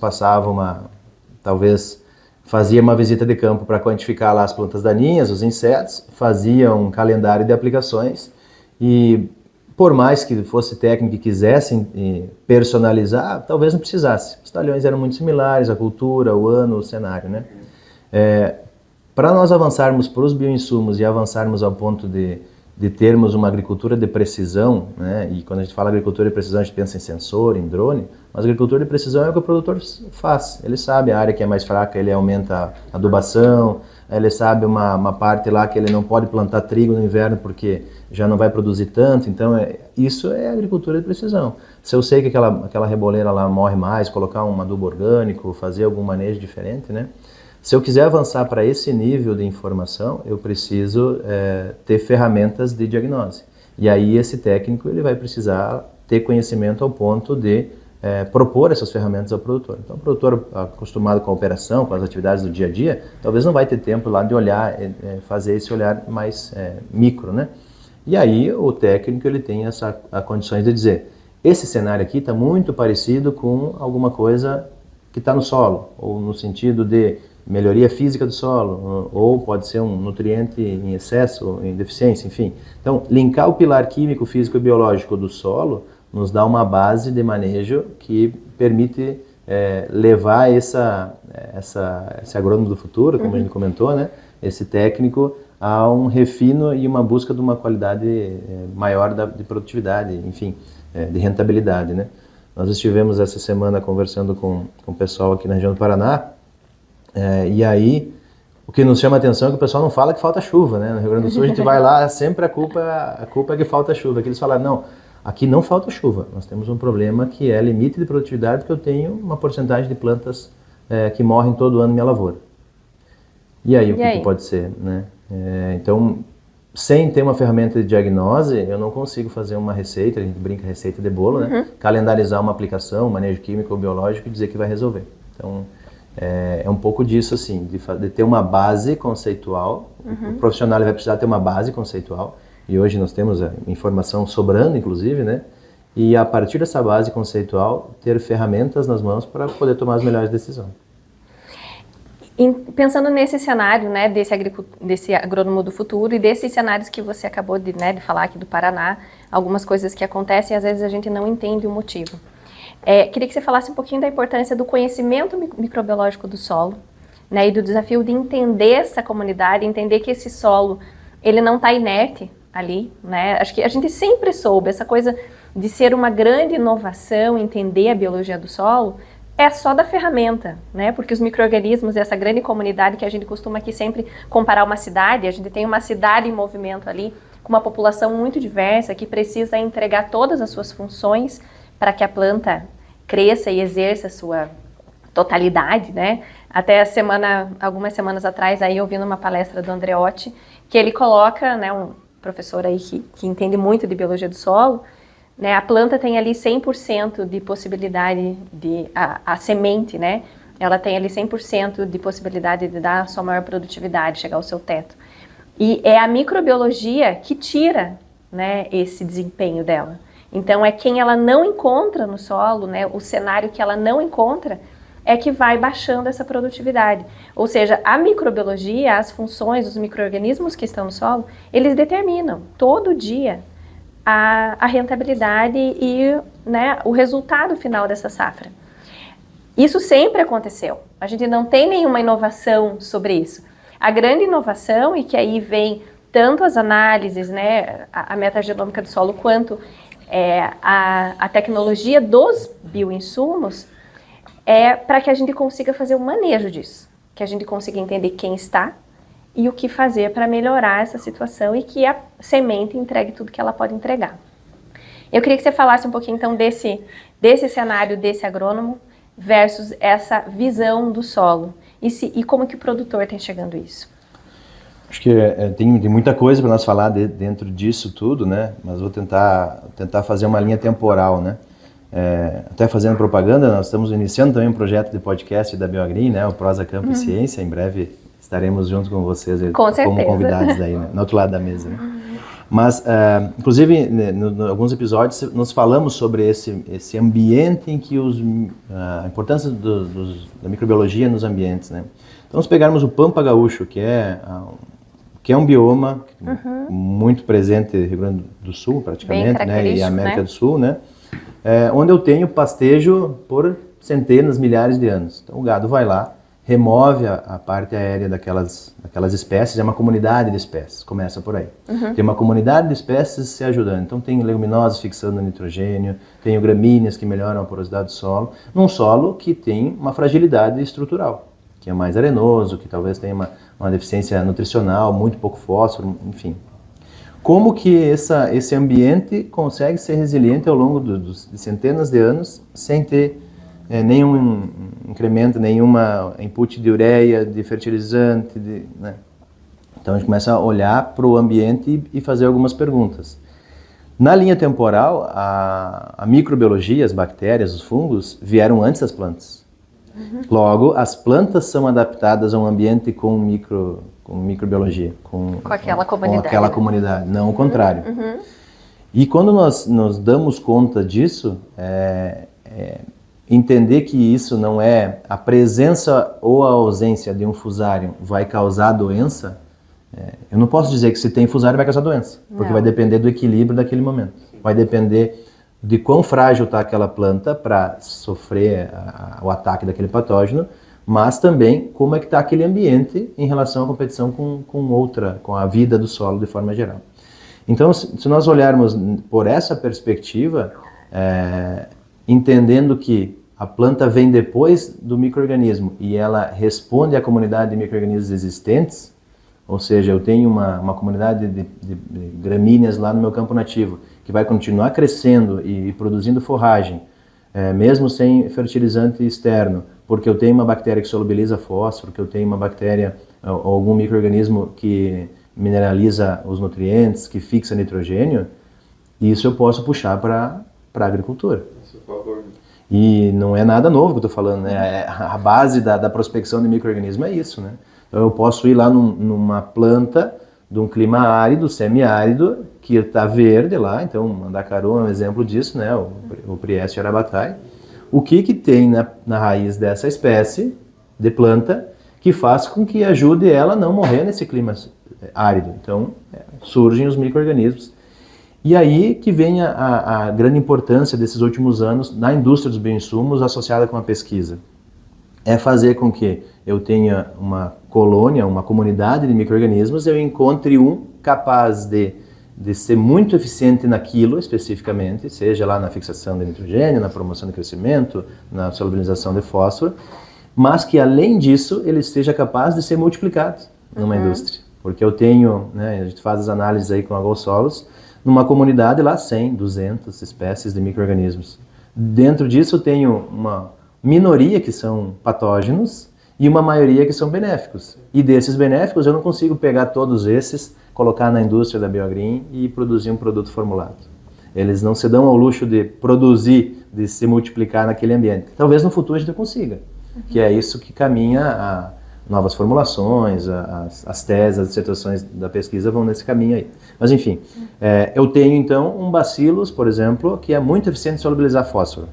[SPEAKER 2] fazia uma visita de campo para quantificar lá as plantas daninhas, os insetos, fazia um calendário de aplicações e, por mais que fosse técnico e quisessem personalizar, talvez não precisasse. Os talhões eram muito similares, a cultura, o ano, o cenário, né? Para nós avançarmos para os bioinsumos e avançarmos ao ponto de termos uma agricultura de precisão, né? E quando a gente fala agricultura de precisão, a gente pensa em sensor, em drone, mas a agricultura de precisão é o que o produtor faz. Ele sabe a área que é mais fraca, ele aumenta a adubação, ele sabe uma parte lá que ele não pode plantar trigo no inverno porque já não vai produzir tanto, então isso é agricultura de precisão. Se eu sei que aquela reboleira lá morre mais, colocar um adubo orgânico, fazer algum manejo diferente, né? Se eu quiser avançar para esse nível de informação, eu preciso ter ferramentas de diagnose. E aí esse técnico ele vai precisar ter conhecimento ao ponto de propor essas ferramentas ao produtor. Então o produtor acostumado com a operação, com as atividades do dia a dia, talvez não vai ter tempo lá de olhar, fazer esse olhar mais micro, né? E aí o técnico ele tem as condições de dizer, esse cenário aqui está muito parecido com alguma coisa que está no solo, ou no sentido de melhoria física do solo, ou pode ser um nutriente em excesso, em deficiência, enfim. Então, linkar o pilar químico, físico e biológico do solo nos dá uma base de manejo que permite levar esse agrônomo do futuro, como a gente comentou, né, esse técnico, a um refino e uma busca de uma qualidade maior de produtividade, enfim, de rentabilidade, né. Nós estivemos essa semana conversando com o pessoal aqui na região do Paraná, e aí o que nos chama a atenção é que o pessoal não fala que falta chuva, né? No Rio Grande do Sul a gente vai lá, sempre a culpa é que falta chuva. Aqui eles falaram, não, aqui não falta chuva, nós temos um problema que é limite de produtividade, porque eu tenho uma porcentagem de plantas que morrem todo ano na minha lavoura. E aí, o que pode ser, né? Então, sem ter uma ferramenta de diagnose, eu não consigo fazer uma receita, a gente brinca receita de bolo, né? Calendarizar uma aplicação, um manejo químico ou biológico e dizer que vai resolver. Então, é um pouco disso, assim, de ter uma base conceitual. O profissional vai precisar ter uma base conceitual, e hoje nós temos a informação sobrando, inclusive, né? E a partir dessa base conceitual, ter ferramentas nas mãos para poder tomar as melhores decisões.
[SPEAKER 1] Pensando nesse cenário, né, desse agrônomo do futuro e desses cenários que você acabou de falar aqui do Paraná, algumas coisas que acontecem e às vezes a gente não entende o motivo. Queria que você falasse um pouquinho da importância do conhecimento microbiológico do solo, né, e do desafio de entender essa comunidade, entender que esse solo ele não está inerte ali, né? Acho que a gente sempre soube essa coisa de ser uma grande inovação, entender a biologia do solo, é só da ferramenta, né? Porque os micro-organismos, essa grande comunidade que a gente costuma aqui sempre comparar uma cidade, a gente tem uma cidade em movimento ali, com uma população muito diversa, que precisa entregar todas as suas funções para que a planta cresça e exerça a sua totalidade, né? Até algumas semanas atrás, aí ouvindo uma palestra do Andreotti, que ele coloca, né, professora aí que entende muito de biologia do solo, né, a planta tem ali 100% de possibilidade a semente, né, ela tem ali 100% de possibilidade de dar a sua maior produtividade, chegar ao seu teto. E é a microbiologia que tira, né, esse desempenho dela. Então é quem ela não encontra no solo, né, o cenário que ela não encontra, é que vai baixando essa produtividade. Ou seja, a microbiologia, as funções, os micro-organismos que estão no solo, eles determinam todo dia a rentabilidade e, né, o resultado final dessa safra. Isso sempre aconteceu. A gente não tem nenhuma inovação sobre isso. A grande inovação, e que aí vem tanto as análises, né, a metagenômica do solo, quanto a tecnologia dos bioinsumos, é para que a gente consiga fazer o manejo disso, que a gente consiga entender quem está e o que fazer para melhorar essa situação e que a semente entregue tudo que ela pode entregar. Eu queria que você falasse um pouquinho então desse cenário desse agrônomo versus essa visão do solo e como que o produtor está enxergando isso.
[SPEAKER 2] Acho que tem muita coisa para nós falar dentro disso tudo, né? Mas vou tentar fazer uma linha temporal, né? Até fazendo propaganda, nós estamos iniciando também um projeto de podcast da BioAgri, né? O Prosa Campo e Ciência. Em breve estaremos junto com vocês como convidados aí, né? No outro lado da mesa, né? Mas, inclusive, em alguns episódios nós falamos sobre esse ambiente em que a importância da microbiologia nos ambientes, né? Então, se pegarmos o Pampa Gaúcho, que é um bioma muito presente no Rio Grande do Sul, praticamente, né? E América do Sul, né? Onde eu tenho pastejo por centenas, milhares de anos. Então, o gado vai lá, remove a parte aérea daquelas espécies, é uma comunidade de espécies, começa por aí. Tem uma comunidade de espécies se ajudando. Então tem leguminosas fixando nitrogênio, tem gramíneas que melhoram a porosidade do solo, num solo que tem uma fragilidade estrutural, que é mais arenoso, que talvez tenha uma deficiência nutricional, muito pouco fósforo, enfim. Como que esse ambiente consegue ser resiliente ao longo de centenas de anos sem ter nenhum incremento, nenhuma input de ureia, de fertilizante, né? Então a gente começa a olhar para o ambiente e fazer algumas perguntas. Na linha temporal, a microbiologia, as bactérias, os fungos, vieram antes das plantas. Logo, as plantas são adaptadas a um ambiente com microbiologia, com aquela comunidade, não o contrário. E quando nós nos damos conta disso, entender que isso não é a presença ou a ausência de um fusário vai causar doença, eu não posso dizer que se tem fusário vai causar doença, porque vai depender do equilíbrio daquele momento. Vai depender de quão frágil está aquela planta para sofrer o ataque daquele patógeno, mas também como é que está aquele ambiente em relação à competição com a vida do solo de forma geral. Então, se nós olharmos por essa perspectiva, entendendo que a planta vem depois do micro-organismo e ela responde à comunidade de micro-organismos existentes, ou seja, eu tenho uma comunidade de gramíneas lá no meu campo nativo, que vai continuar crescendo e produzindo forragem, mesmo sem fertilizante externo, porque eu tenho uma bactéria que solubiliza fósforo, que eu tenho uma bactéria ou algum micro-organismo que mineraliza os nutrientes, que fixa nitrogênio, isso eu posso puxar para a agricultura. E não é nada novo que eu estou falando, né? A base da prospecção de micro-organismo é isso, né? Então eu posso ir lá numa planta de um clima árido, semiárido, que está verde lá, então o mandacaru é um exemplo disso, né? O Prieste arabatai. O que tem na raiz dessa espécie de planta que faz com que ajude ela a não morrer nesse clima árido? Então surgem os micro-organismos. E aí que vem a grande importância desses últimos anos na indústria dos bioinsumos associada com a pesquisa. É fazer com que eu tenha uma colônia, uma comunidade de micro-organismos, eu encontre um capaz de ser muito eficiente naquilo especificamente, seja lá na fixação de nitrogênio, na promoção de crescimento, na solubilização de fósforo, mas que além disso ele seja capaz de ser multiplicado numa indústria. Porque eu tenho, né, a gente faz as análises aí com agrossolos, numa comunidade lá 100, 200 espécies de micro-organismos. Dentro disso eu tenho uma minoria que são patógenos e uma maioria que são benéficos. E desses benéficos eu não consigo pegar todos esses, colocar na indústria da BioGreen e produzir um produto formulado. Eles não se dão ao luxo de produzir, de se multiplicar naquele ambiente. Talvez no futuro a gente consiga, que é isso que caminha a novas formulações, as teses, as dissertações da pesquisa vão nesse caminho aí. Mas enfim, eu tenho então um bacillus, por exemplo, que é muito eficiente em solubilizar fósforo.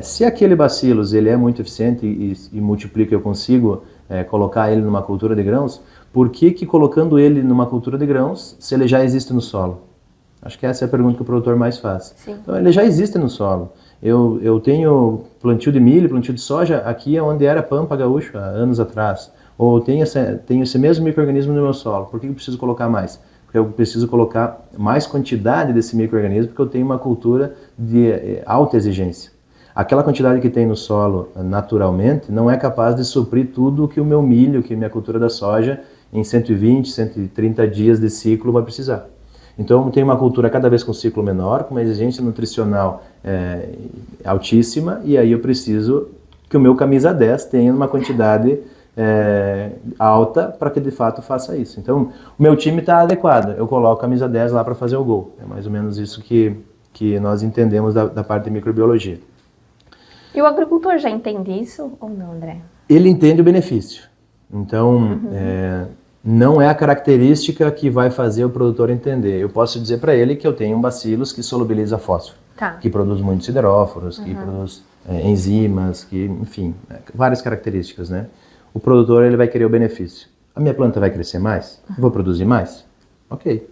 [SPEAKER 2] Se aquele bacillus ele é muito eficiente e multiplica, eu consigo colocar ele numa cultura de grãos, por que colocando ele numa cultura de grãos, se ele já existe no solo? Acho que essa é a pergunta que o produtor mais faz. Sim. Então ele já existe no solo. Eu tenho plantio de milho, plantio de soja aqui onde era pampa gaúcho há anos atrás. Ou tenho esse mesmo micro-organismo no meu solo. Por que eu preciso colocar mais? Porque eu preciso colocar mais quantidade desse micro-organismo porque eu tenho uma cultura de alta exigência. Aquela quantidade que tem no solo naturalmente não é capaz de suprir tudo que o meu milho, que a minha cultura da soja, em 120, 130 dias de ciclo vai precisar. Então eu tenho uma cultura cada vez com ciclo menor, com uma exigência nutricional altíssima, e aí eu preciso que o meu camisa 10 tenha uma quantidade alta para que de fato faça isso. Então o meu time está adequado, eu coloco a camisa 10 lá para fazer o gol. É mais ou menos isso que nós entendemos da parte de microbiologia.
[SPEAKER 1] E o agricultor já entende isso ou não, André?
[SPEAKER 2] Ele entende o benefício. Então, não é a característica que vai fazer o produtor entender. Eu posso dizer para ele que eu tenho um bacillus que solubiliza fósforo, que produz muitos sideróforos, que produz enzimas, que, enfim, várias características, né? O produtor ele vai querer o benefício. A minha planta vai crescer mais? Vou produzir mais? Ok.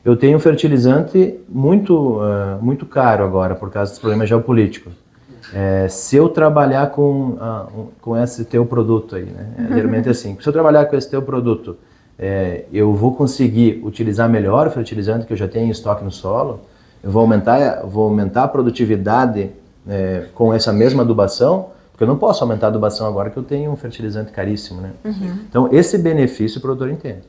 [SPEAKER 2] Eu tenho um fertilizante muito caro agora por causa dos problemas geopolíticos. Se eu trabalhar com esse teu produto aí, né? Geralmente é assim, se eu trabalhar com esse teu produto, eu vou conseguir utilizar melhor o fertilizante que eu já tenho em estoque no solo, eu vou aumentar a produtividade com essa mesma adubação, porque eu não posso aumentar a adubação agora que eu tenho um fertilizante caríssimo, né? Então esse benefício o produtor entende.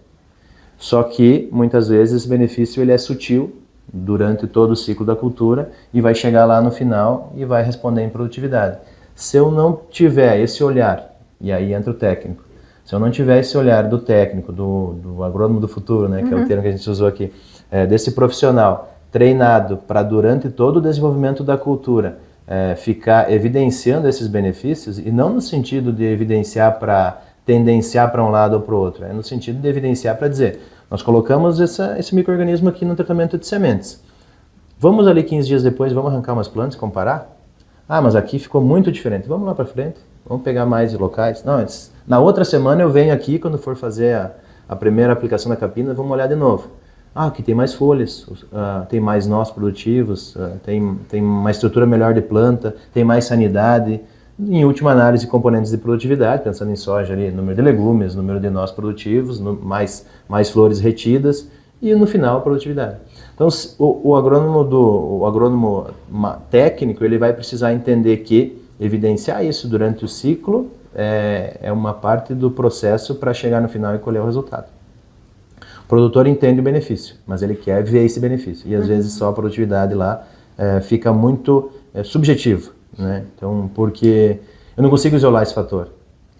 [SPEAKER 2] Só que muitas vezes esse benefício ele é sutil durante todo o ciclo da cultura e vai chegar lá no final e vai responder em produtividade. Se eu não tiver esse olhar, e aí entra o técnico, se eu não tiver esse olhar do técnico, do agrônomo do futuro, né, que é o termo que a gente usou aqui, desse profissional treinado para durante todo o desenvolvimento da cultura ficar evidenciando esses benefícios, e não no sentido de evidenciar para tendenciar para um lado ou para o outro, é no sentido de evidenciar para dizer, nós colocamos esse micro-organismo aqui no tratamento de sementes. Vamos ali 15 dias depois, vamos arrancar umas plantas e comparar? Ah, mas aqui ficou muito diferente. Vamos lá para frente, vamos pegar mais locais. Não, na outra semana eu venho aqui, quando for fazer a primeira aplicação da capina, vamos olhar de novo. Ah, aqui tem mais folhas, tem mais nós produtivos, tem uma estrutura melhor de planta, tem mais sanidade. Em última análise, componentes de produtividade, pensando em soja ali, número de legumes, número de nós produtivos, mais flores retidas, e no final a produtividade. Então o agrônomo técnico ele vai precisar entender que evidenciar isso durante o ciclo é uma parte do processo para chegar no final e colher o resultado. O produtor entende o benefício, mas ele quer ver esse benefício, e às vezes só a produtividade lá fica muito subjetivo. Né? Então, porque eu não consigo isolar esse fator.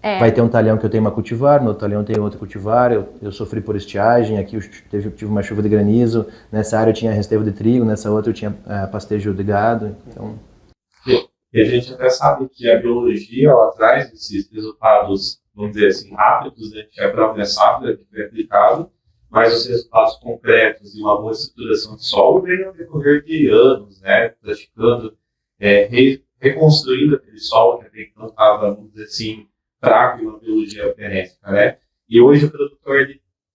[SPEAKER 2] Vai ter um talhão que eu tenho uma cultivar, no outro talhão tem outro cultivar, eu sofri por estiagem, aqui eu tive uma chuva de granizo, nessa área eu tinha restevo de trigo, nessa outra eu tinha pastejo de gado. Então...
[SPEAKER 3] E a gente até sabe que a biologia ela traz esses resultados, vamos dizer assim, rápidos, né? Que é a própria safra que foi aplicado, mas os resultados concretos e uma boa estruturação de solo vêm ao decorrer de anos, né? Praticando, reconstruindo aquele solo que até então estava, vamos dizer assim, fraco em uma biologia benéfica, né? E hoje o produtor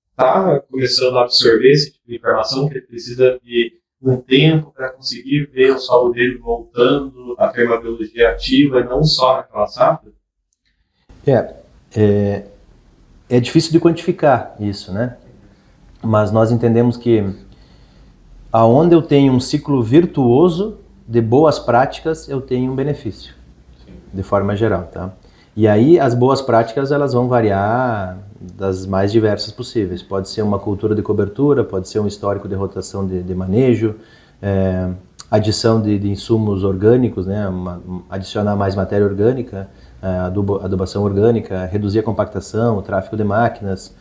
[SPEAKER 3] está começando a absorver esse tipo de informação, que ele precisa de um tempo para conseguir ver o solo dele voltando a ter uma biologia ativa e não só naquela safra?
[SPEAKER 2] É difícil de quantificar isso, né? Mas nós entendemos que aonde eu tenho um ciclo virtuoso de boas práticas, eu tenho um benefício, de forma geral, tá? E aí as boas práticas elas vão variar das mais diversas possíveis. Pode ser uma cultura de cobertura, pode ser um histórico de rotação de manejo, adição de insumos orgânicos, né? Adicionar mais matéria orgânica, adubação orgânica, reduzir a compactação, o tráfego de máquinas,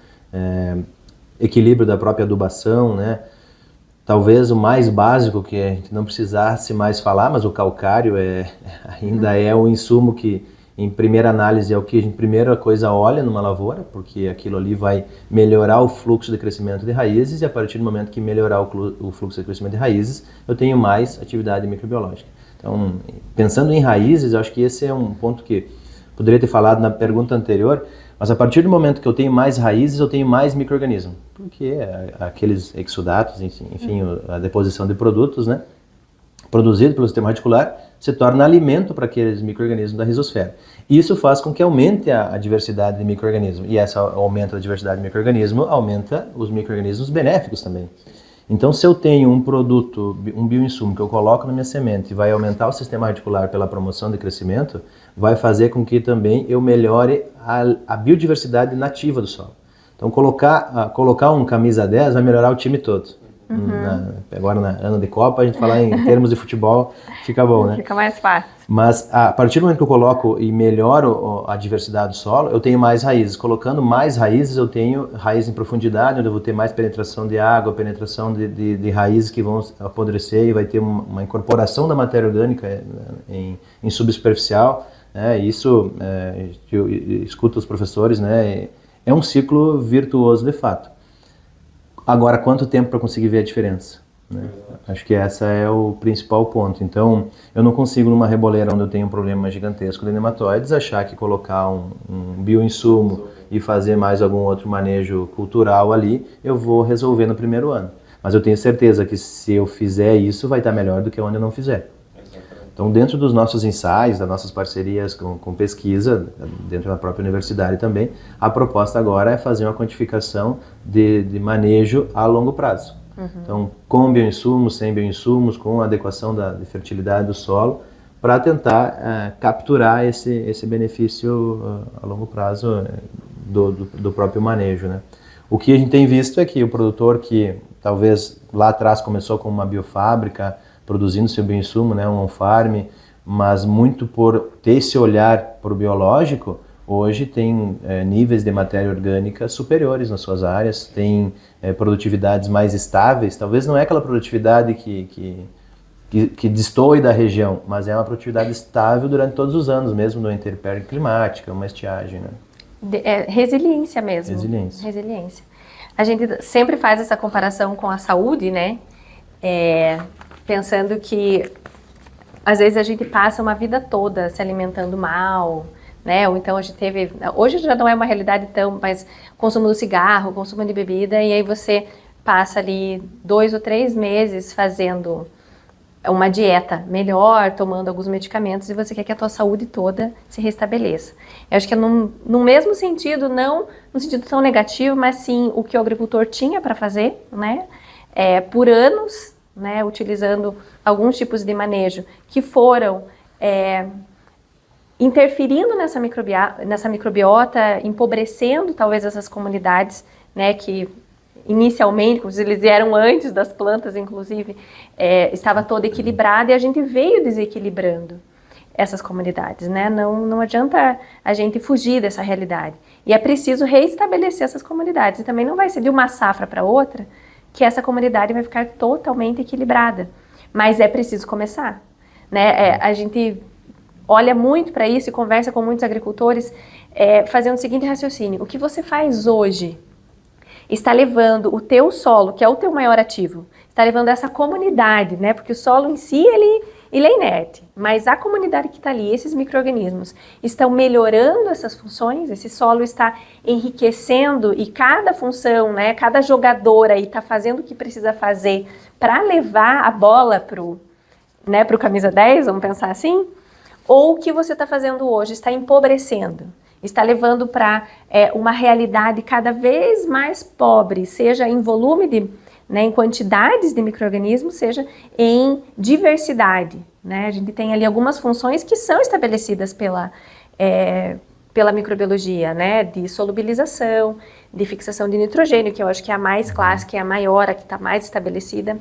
[SPEAKER 2] equilíbrio da própria adubação, né? Talvez o mais básico que a gente não precisasse mais falar, mas o calcário ainda é um insumo que, em primeira análise, é o que a gente primeira coisa olha numa lavoura, porque aquilo ali vai melhorar o fluxo de crescimento de raízes, e a partir do momento que melhorar o fluxo de crescimento de raízes, eu tenho mais atividade microbiológica. Então, pensando em raízes, eu acho que esse é um ponto que poderia ter falado na pergunta anterior, mas a partir do momento que eu tenho mais raízes, eu tenho mais micro-organismo, porque aqueles exudatos, enfim, a deposição de produtos, né, produzido pelo sistema radicular, se torna alimento para aqueles micro-organismos da rizosfera. Isso faz com que aumente a diversidade de micro-organismos, e essa aumenta a diversidade de micro-organismos, aumenta os micro-organismos benéficos também. Então, se eu tenho um produto, um bioinsumo que eu coloco na minha semente e vai aumentar o sistema radicular pela promoção de crescimento, vai fazer com que também eu melhore a biodiversidade nativa do solo. Então, colocar um camisa 10 vai melhorar o time todo. Agora, na ano de Copa, a gente falar em termos de futebol, fica bom, né?
[SPEAKER 1] Fica mais fácil.
[SPEAKER 2] Mas, a partir do momento que eu coloco e melhoro a diversidade do solo, eu tenho mais raízes. Colocando mais raízes, eu tenho raiz em profundidade, onde eu vou ter mais penetração de água, penetração de raízes que vão apodrecer, e vai ter uma incorporação da matéria orgânica em subsuperficial. Isso, eu escuto os professores, né? É um ciclo virtuoso de fato. Agora, quanto tempo para conseguir ver a diferença? Né? Acho que esse é o principal ponto. Então, eu não consigo, numa reboleira onde eu tenho um problema gigantesco de nematóides, achar que colocar um bioinsumo e fazer mais algum outro manejo cultural ali, eu vou resolver no primeiro ano. Mas eu tenho certeza que se eu fizer isso, vai estar melhor do que onde eu não fizer. Então, dentro dos nossos ensaios, das nossas parcerias com pesquisa, dentro da própria universidade também, a proposta agora é fazer uma quantificação de manejo a longo prazo. Então, com bioinsumos, sem bioinsumos, com adequação de fertilidade do solo, para tentar capturar esse benefício a longo prazo do próprio manejo, né? O que a gente tem visto é que o produtor que talvez lá atrás começou com uma biofábrica, produzindo seu bioinsumo, né, um on-farm, mas muito por ter esse olhar para o biológico, hoje tem níveis de matéria orgânica superiores nas suas áreas, tem produtividades mais estáveis. Talvez não é aquela produtividade que destoe da região, mas é uma produtividade estável durante todos os anos, mesmo no intempérie climática, uma estiagem, né?
[SPEAKER 1] Resiliência mesmo.
[SPEAKER 2] Resiliência.
[SPEAKER 1] A gente sempre faz essa comparação com a saúde, né? Pensando que às vezes a gente passa uma vida toda se alimentando mal, né? Ou então hoje já não é uma realidade tão, mas consumo do cigarro, consumo de bebida, e aí você passa ali 2 ou 3 meses fazendo uma dieta melhor, tomando alguns medicamentos, e você quer que a tua saúde toda se restabeleça. Eu acho que é no mesmo sentido, não no sentido tão negativo, mas sim o que o agricultor tinha para fazer, né? Por anos, né, utilizando alguns tipos de manejo que foram interferindo nessa microbiota, empobrecendo talvez essas comunidades, né, que inicialmente, como eles vieram antes das plantas, inclusive, estava toda equilibrada, e a gente veio desequilibrando essas comunidades, né? Não adianta a gente fugir dessa realidade. E é preciso reestabelecer essas comunidades. E também não vai ser de uma safra para outra que essa comunidade vai ficar totalmente equilibrada. Mas é preciso começar, né? A gente olha muito para isso e conversa com muitos agricultores, fazendo o seguinte raciocínio: o que você faz hoje está levando o teu solo, que é o teu maior ativo, está levando essa comunidade, né? Porque o solo em si, ele é inerte, mas a comunidade que está ali, esses micro-organismos, estão melhorando essas funções, esse solo está enriquecendo, e cada função, né, cada jogador aí está fazendo o que precisa fazer para levar a bola pro camisa 10, vamos pensar assim, ou o que você está fazendo hoje está empobrecendo, está levando para uma realidade cada vez mais pobre, seja em volume em quantidades de micro-organismos, seja em diversidade, né? A gente tem ali algumas funções que são estabelecidas pela microbiologia, né? De solubilização, de fixação de nitrogênio, que eu acho que é a mais clássica, é a maior, a que está mais estabelecida.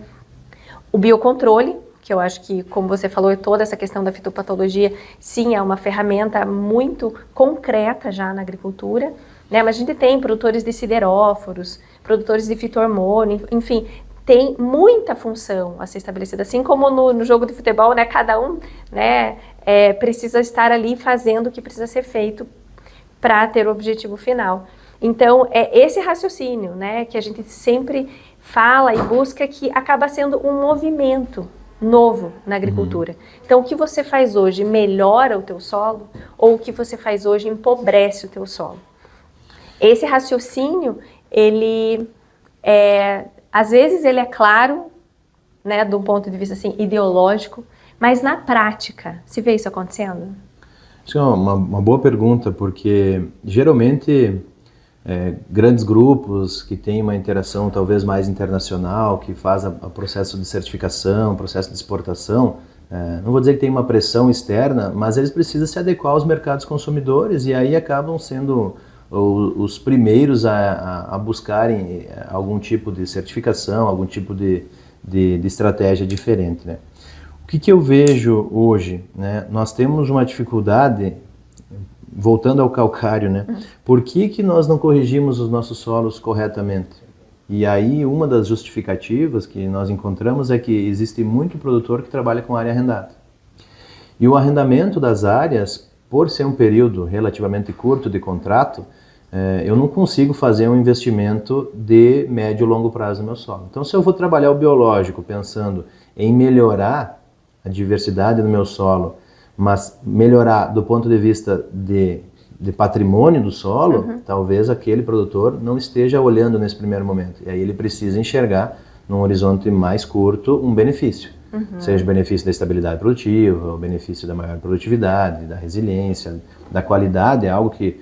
[SPEAKER 1] O biocontrole, que eu acho que, como você falou, toda essa questão da fitopatologia, sim, é uma ferramenta muito concreta já na agricultura, né? Mas a gente tem produtores de sideróforos, produtores de fito-hormônio, enfim, tem muita função a ser estabelecida, assim como no jogo de futebol, né? Cada um, né, precisa estar ali fazendo o que precisa ser feito para ter o objetivo final. Então, é esse raciocínio, né, que a gente sempre fala e busca, que acaba sendo um movimento novo na agricultura. Então, o que você faz hoje melhora o teu solo, ou o que você faz hoje empobrece o teu solo? Esse raciocínio, ele às vezes ele é claro, né, do ponto de vista assim, ideológico, mas na prática, se vê isso acontecendo?
[SPEAKER 2] Isso é uma boa pergunta, porque geralmente grandes grupos que têm uma interação talvez mais internacional, que faz o processo de certificação, processo de exportação, não vou dizer que tem uma pressão externa, mas eles precisam se adequar aos mercados consumidores, e aí acabam sendo os primeiros a buscarem algum tipo de certificação, algum tipo de estratégia diferente, né? O que eu vejo hoje, né? Nós temos uma dificuldade, voltando ao calcário, né? Por que nós não corrigimos os nossos solos corretamente? E aí uma das justificativas que nós encontramos é que existe muito produtor que trabalha com área arrendada. E o arrendamento das áreas, por ser um período relativamente curto de contrato, eu não consigo fazer um investimento de médio e longo prazo no meu solo. Então, se eu vou trabalhar o biológico pensando em melhorar a diversidade do meu solo, mas melhorar do ponto de vista de patrimônio do solo, talvez aquele produtor não esteja olhando nesse primeiro momento. E aí ele precisa enxergar, num horizonte mais curto, um benefício. Seja o benefício da estabilidade produtiva, o benefício da maior produtividade, da resiliência, da qualidade, é algo que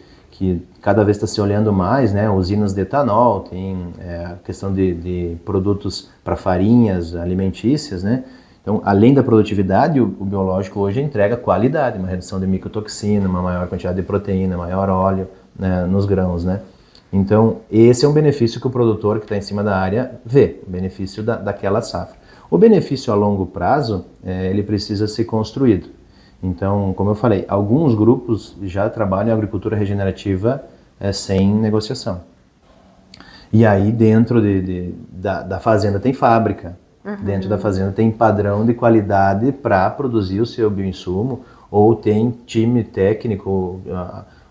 [SPEAKER 2] cada vez está se olhando mais, né? Usinas de etanol, tem a questão de produtos para farinhas alimentícias, né? Então, além da produtividade, o biológico hoje entrega qualidade, uma redução de micotoxina, uma maior quantidade de proteína, maior óleo, né, nos grãos, né? Então, esse é um benefício que o produtor que está em cima da área vê, o benefício daquela safra. O benefício a longo prazo, ele precisa ser construído. Então, como eu falei, alguns grupos já trabalham em agricultura regenerativa sem negociação. E aí, dentro da fazenda tem fábrica, dentro da fazenda tem padrão de qualidade para produzir o seu bioinsumo, ou tem time técnico,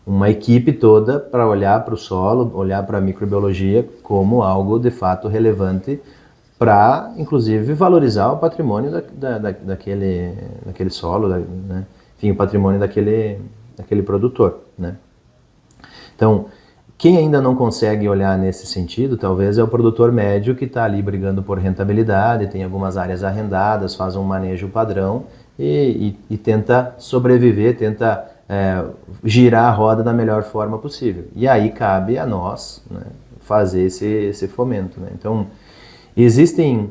[SPEAKER 2] uma equipe toda para olhar para o solo, olhar para a microbiologia como algo de fato relevante para, inclusive, valorizar o patrimônio daquele solo, né? Enfim, o patrimônio daquele produtor, né? Então, quem ainda não consegue olhar nesse sentido, talvez é o produtor médio que está ali brigando por rentabilidade, tem algumas áreas arrendadas, faz um manejo padrão e tenta sobreviver, tenta girar a roda da melhor forma possível. E aí cabe a nós, né, fazer esse fomento, né? Então, existem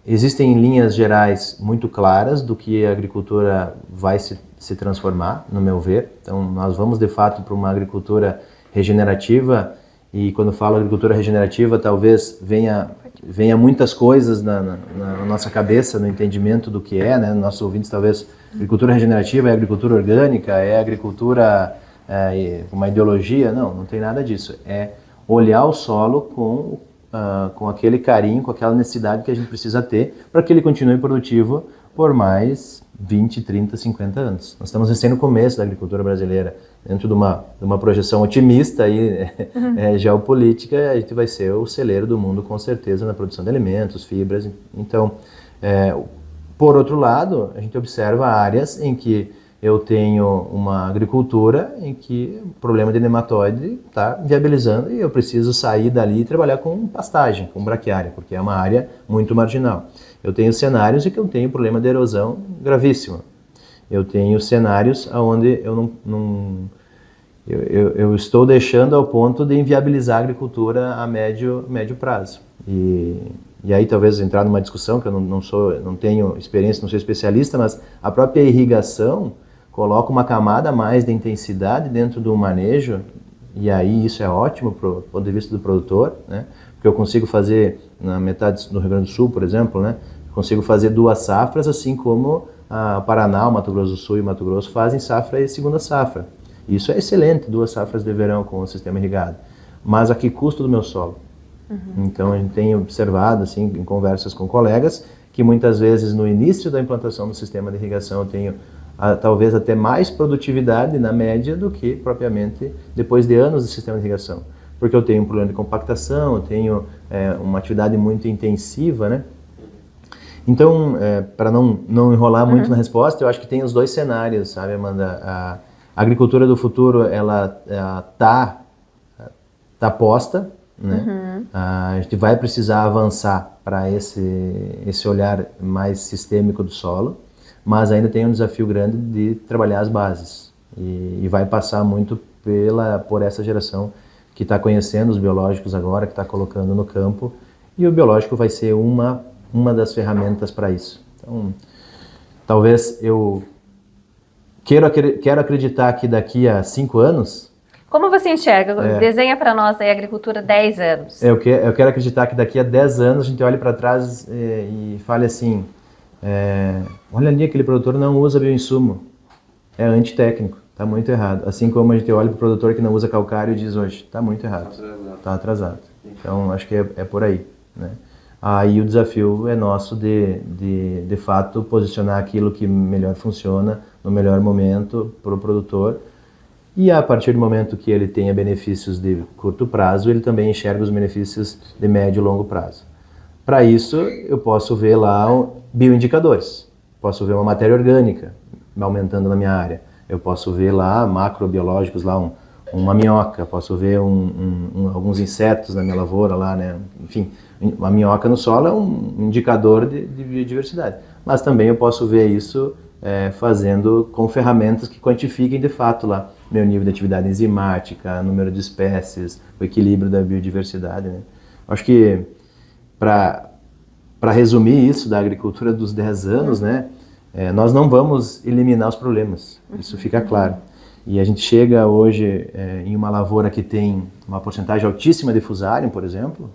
[SPEAKER 2] linhas gerais muito claras do que a agricultura vai se transformar, no meu ver. Então, nós vamos, de fato, para uma agricultura regenerativa, e quando falo agricultura regenerativa, talvez venha muitas coisas na nossa cabeça, no entendimento do que é, né? Nossos ouvintes, talvez, agricultura regenerativa é agricultura orgânica, é agricultura com uma ideologia. Não tem nada disso. É olhar o solo com aquele carinho, com aquela necessidade que a gente precisa ter para que ele continue produtivo por mais 20, 30, 50 anos. Nós estamos recém no começo da agricultura brasileira, dentro de uma projeção otimista aí, geopolítica, a gente vai ser o celeiro do mundo com certeza na produção de alimentos, fibras. Então, por outro lado, a gente observa áreas em que eu tenho uma agricultura em que o problema de nematóide está viabilizando e eu preciso sair dali e trabalhar com pastagem, com braquiária, porque é uma área muito marginal. Eu tenho cenários em que eu tenho problema de erosão gravíssimo. Eu tenho cenários onde eu estou deixando ao ponto de inviabilizar a agricultura a médio prazo. E aí talvez entrar numa discussão que eu não tenho experiência, não sou especialista, mas a própria irrigação coloca uma camada a mais de intensidade dentro do manejo, e aí isso é ótimo do ponto de vista do produtor, né? Porque eu consigo fazer, na metade do Rio Grande do Sul, por exemplo, né? consigo fazer 2 safras, assim como Paraná, o Mato Grosso do Sul e o Mato Grosso fazem safra e segunda safra. Isso é excelente, 2 safras de verão com o sistema irrigado. Mas a que custo do meu solo? Então a gente tem observado, assim, em conversas com colegas, que muitas vezes no início da implantação do sistema de irrigação eu tenho talvez até mais produtividade na média do que propriamente depois de anos de sistema de irrigação. Porque eu tenho um problema de compactação, eu tenho uma atividade muito intensiva, né? Então, para não enrolar muito na resposta, eu acho que tem os 2 cenários, sabe, Amanda? A agricultura do futuro, ela tá posta, né? A gente vai precisar avançar para esse olhar mais sistêmico do solo, mas ainda tem um desafio grande de trabalhar as bases. E vai passar muito por essa geração que está conhecendo os biológicos agora, que está colocando no campo, e o biológico vai ser uma das ferramentas para isso. Então, talvez eu quero acreditar que daqui a 5 anos...
[SPEAKER 1] Como você enxerga? Desenha para nós aí a agricultura 10 anos.
[SPEAKER 2] Eu quero acreditar que daqui a 10 anos a gente olhe para trás e fale assim, olha ali, aquele produtor não usa bioinsumo, é antitécnico, está muito errado. Assim como a gente olha para o produtor que não usa calcário e diz hoje, está muito errado, está atrasado. Então, acho que é por aí, né? Aí o desafio é nosso de fato, posicionar aquilo que melhor funciona no melhor momento para o produtor, e a partir do momento que ele tenha benefícios de curto prazo, ele também enxerga os benefícios de médio e longo prazo. Para isso, eu posso ver lá bioindicadores, posso ver uma matéria orgânica aumentando na minha área, eu posso ver lá macrobiológicos, lá uma minhoca, posso ver alguns insetos na minha lavoura lá, né? Enfim, a minhoca no solo é um indicador de biodiversidade, mas também eu posso ver isso fazendo com ferramentas que quantifiquem de fato lá meu nível de atividade enzimática, número de espécies, o equilíbrio da biodiversidade, né? Acho que para resumir isso da agricultura dos 10 anos, né, nós não vamos eliminar os problemas, isso fica claro. E a gente chega hoje em uma lavoura que tem uma porcentagem altíssima de Fusarium, por exemplo,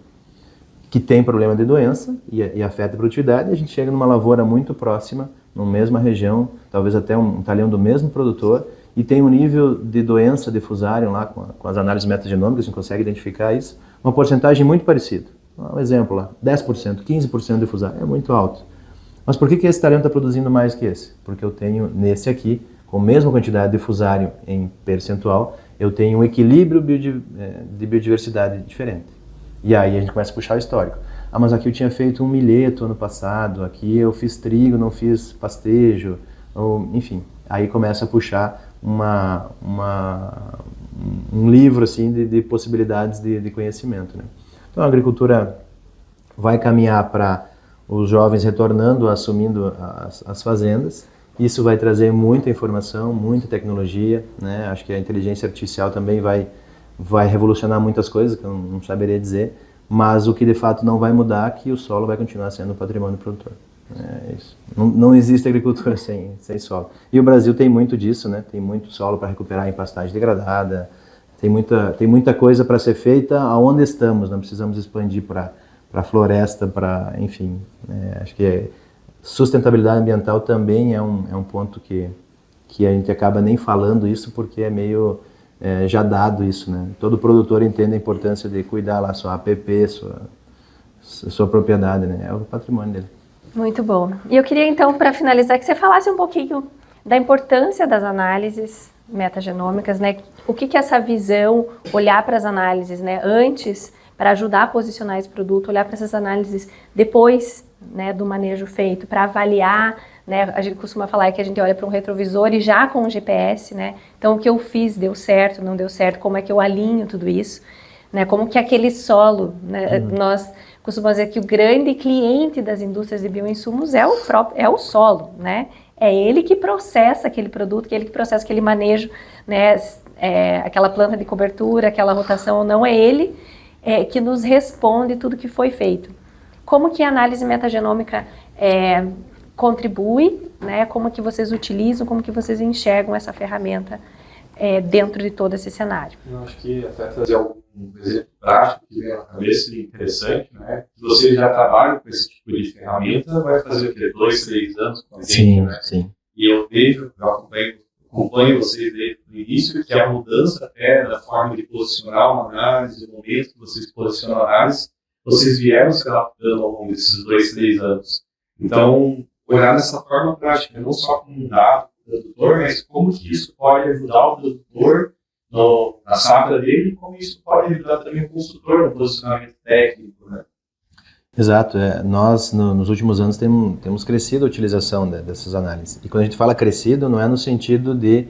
[SPEAKER 2] que tem problema de doença e afeta a produtividade, e a gente chega numa lavoura muito próxima, na mesma região, talvez até um talhão do mesmo produtor, e tem um nível de doença de Fusarium lá, com as análises metagenômicas, a gente consegue identificar isso, uma porcentagem muito parecida. Um exemplo lá, 10%, 15% de Fusarium, é muito alto. Mas por que esse talhão está produzindo mais que esse? Porque eu tenho nesse aqui, com a mesma quantidade de Fusarium em percentual, eu tenho um equilíbrio de biodiversidade diferente. E aí a gente começa a puxar o histórico. Ah, mas aqui eu tinha feito um milheto ano passado, aqui eu fiz trigo, não fiz pastejo, enfim. Aí começa a puxar um livro assim, de possibilidades de conhecimento, né? Então a agricultura vai caminhar para os jovens retornando, assumindo as fazendas. Isso vai trazer muita informação, muita tecnologia, né? Acho que a inteligência artificial também vai revolucionar muitas coisas, que eu não saberia dizer, mas o que de fato não vai mudar é que o solo vai continuar sendo patrimônio produtor. É isso. Não existe agricultura sem solo. E o Brasil tem muito disso, né? Tem muito solo para recuperar em pastagem degradada, tem muita coisa para ser feita aonde estamos, não precisamos expandir para floresta, enfim. Acho que sustentabilidade ambiental também é um ponto que a gente acaba nem falando isso porque é meio já dado isso, né? Todo produtor entende a importância de cuidar lá sua APP, sua propriedade, né? É o patrimônio dele.
[SPEAKER 1] Muito bom. E eu queria então, para finalizar, que você falasse um pouquinho da importância das análises metagenômicas, né? O que essa visão, olhar para as análises, né, antes, para ajudar a posicionar esse produto, olhar para essas análises depois, né, do manejo feito, para avaliar, né? A gente costuma falar que a gente olha para um retrovisor e já com o GPS, né? Então o que eu fiz deu certo, não deu certo, como é que eu alinho tudo isso, né? Como que aquele solo, né? Nós costumamos dizer que o grande cliente das indústrias de bioinsumos é o solo, né? É ele que processa aquele produto, ele que processa aquele manejo, né? Aquela planta de cobertura, aquela rotação, não é ele que nos responde tudo que foi feito. Como que a análise metagenômica contribui, né? Como que vocês utilizam, como que vocês enxergam essa ferramenta dentro de todo esse cenário?
[SPEAKER 3] Eu acho que até trazer alguns um exemplo prático que vem na cabeça e interessante, né? Se você já trabalha com esse tipo de ferramenta, vai fazer o quê? 2, 3 anos com a gente,
[SPEAKER 2] sim,
[SPEAKER 3] né?
[SPEAKER 2] Sim.
[SPEAKER 3] E eu vejo, eu acompanho vocês desde o início, que a mudança até da forma de posicionar uma análise, o momento que vocês posicionam a análise, vocês vieram se adaptando ao longo desses 2, 3 anos. Então, olhar dessa forma prática, não só como um dado do produtor, mas como que isso pode ajudar o produtor na safra dele, e como isso pode ajudar também o consultor no posicionamento técnico, né?
[SPEAKER 2] Exato. Nós, nos últimos anos, temos crescido a utilização dessas análises. E quando a gente fala crescido, não é no sentido de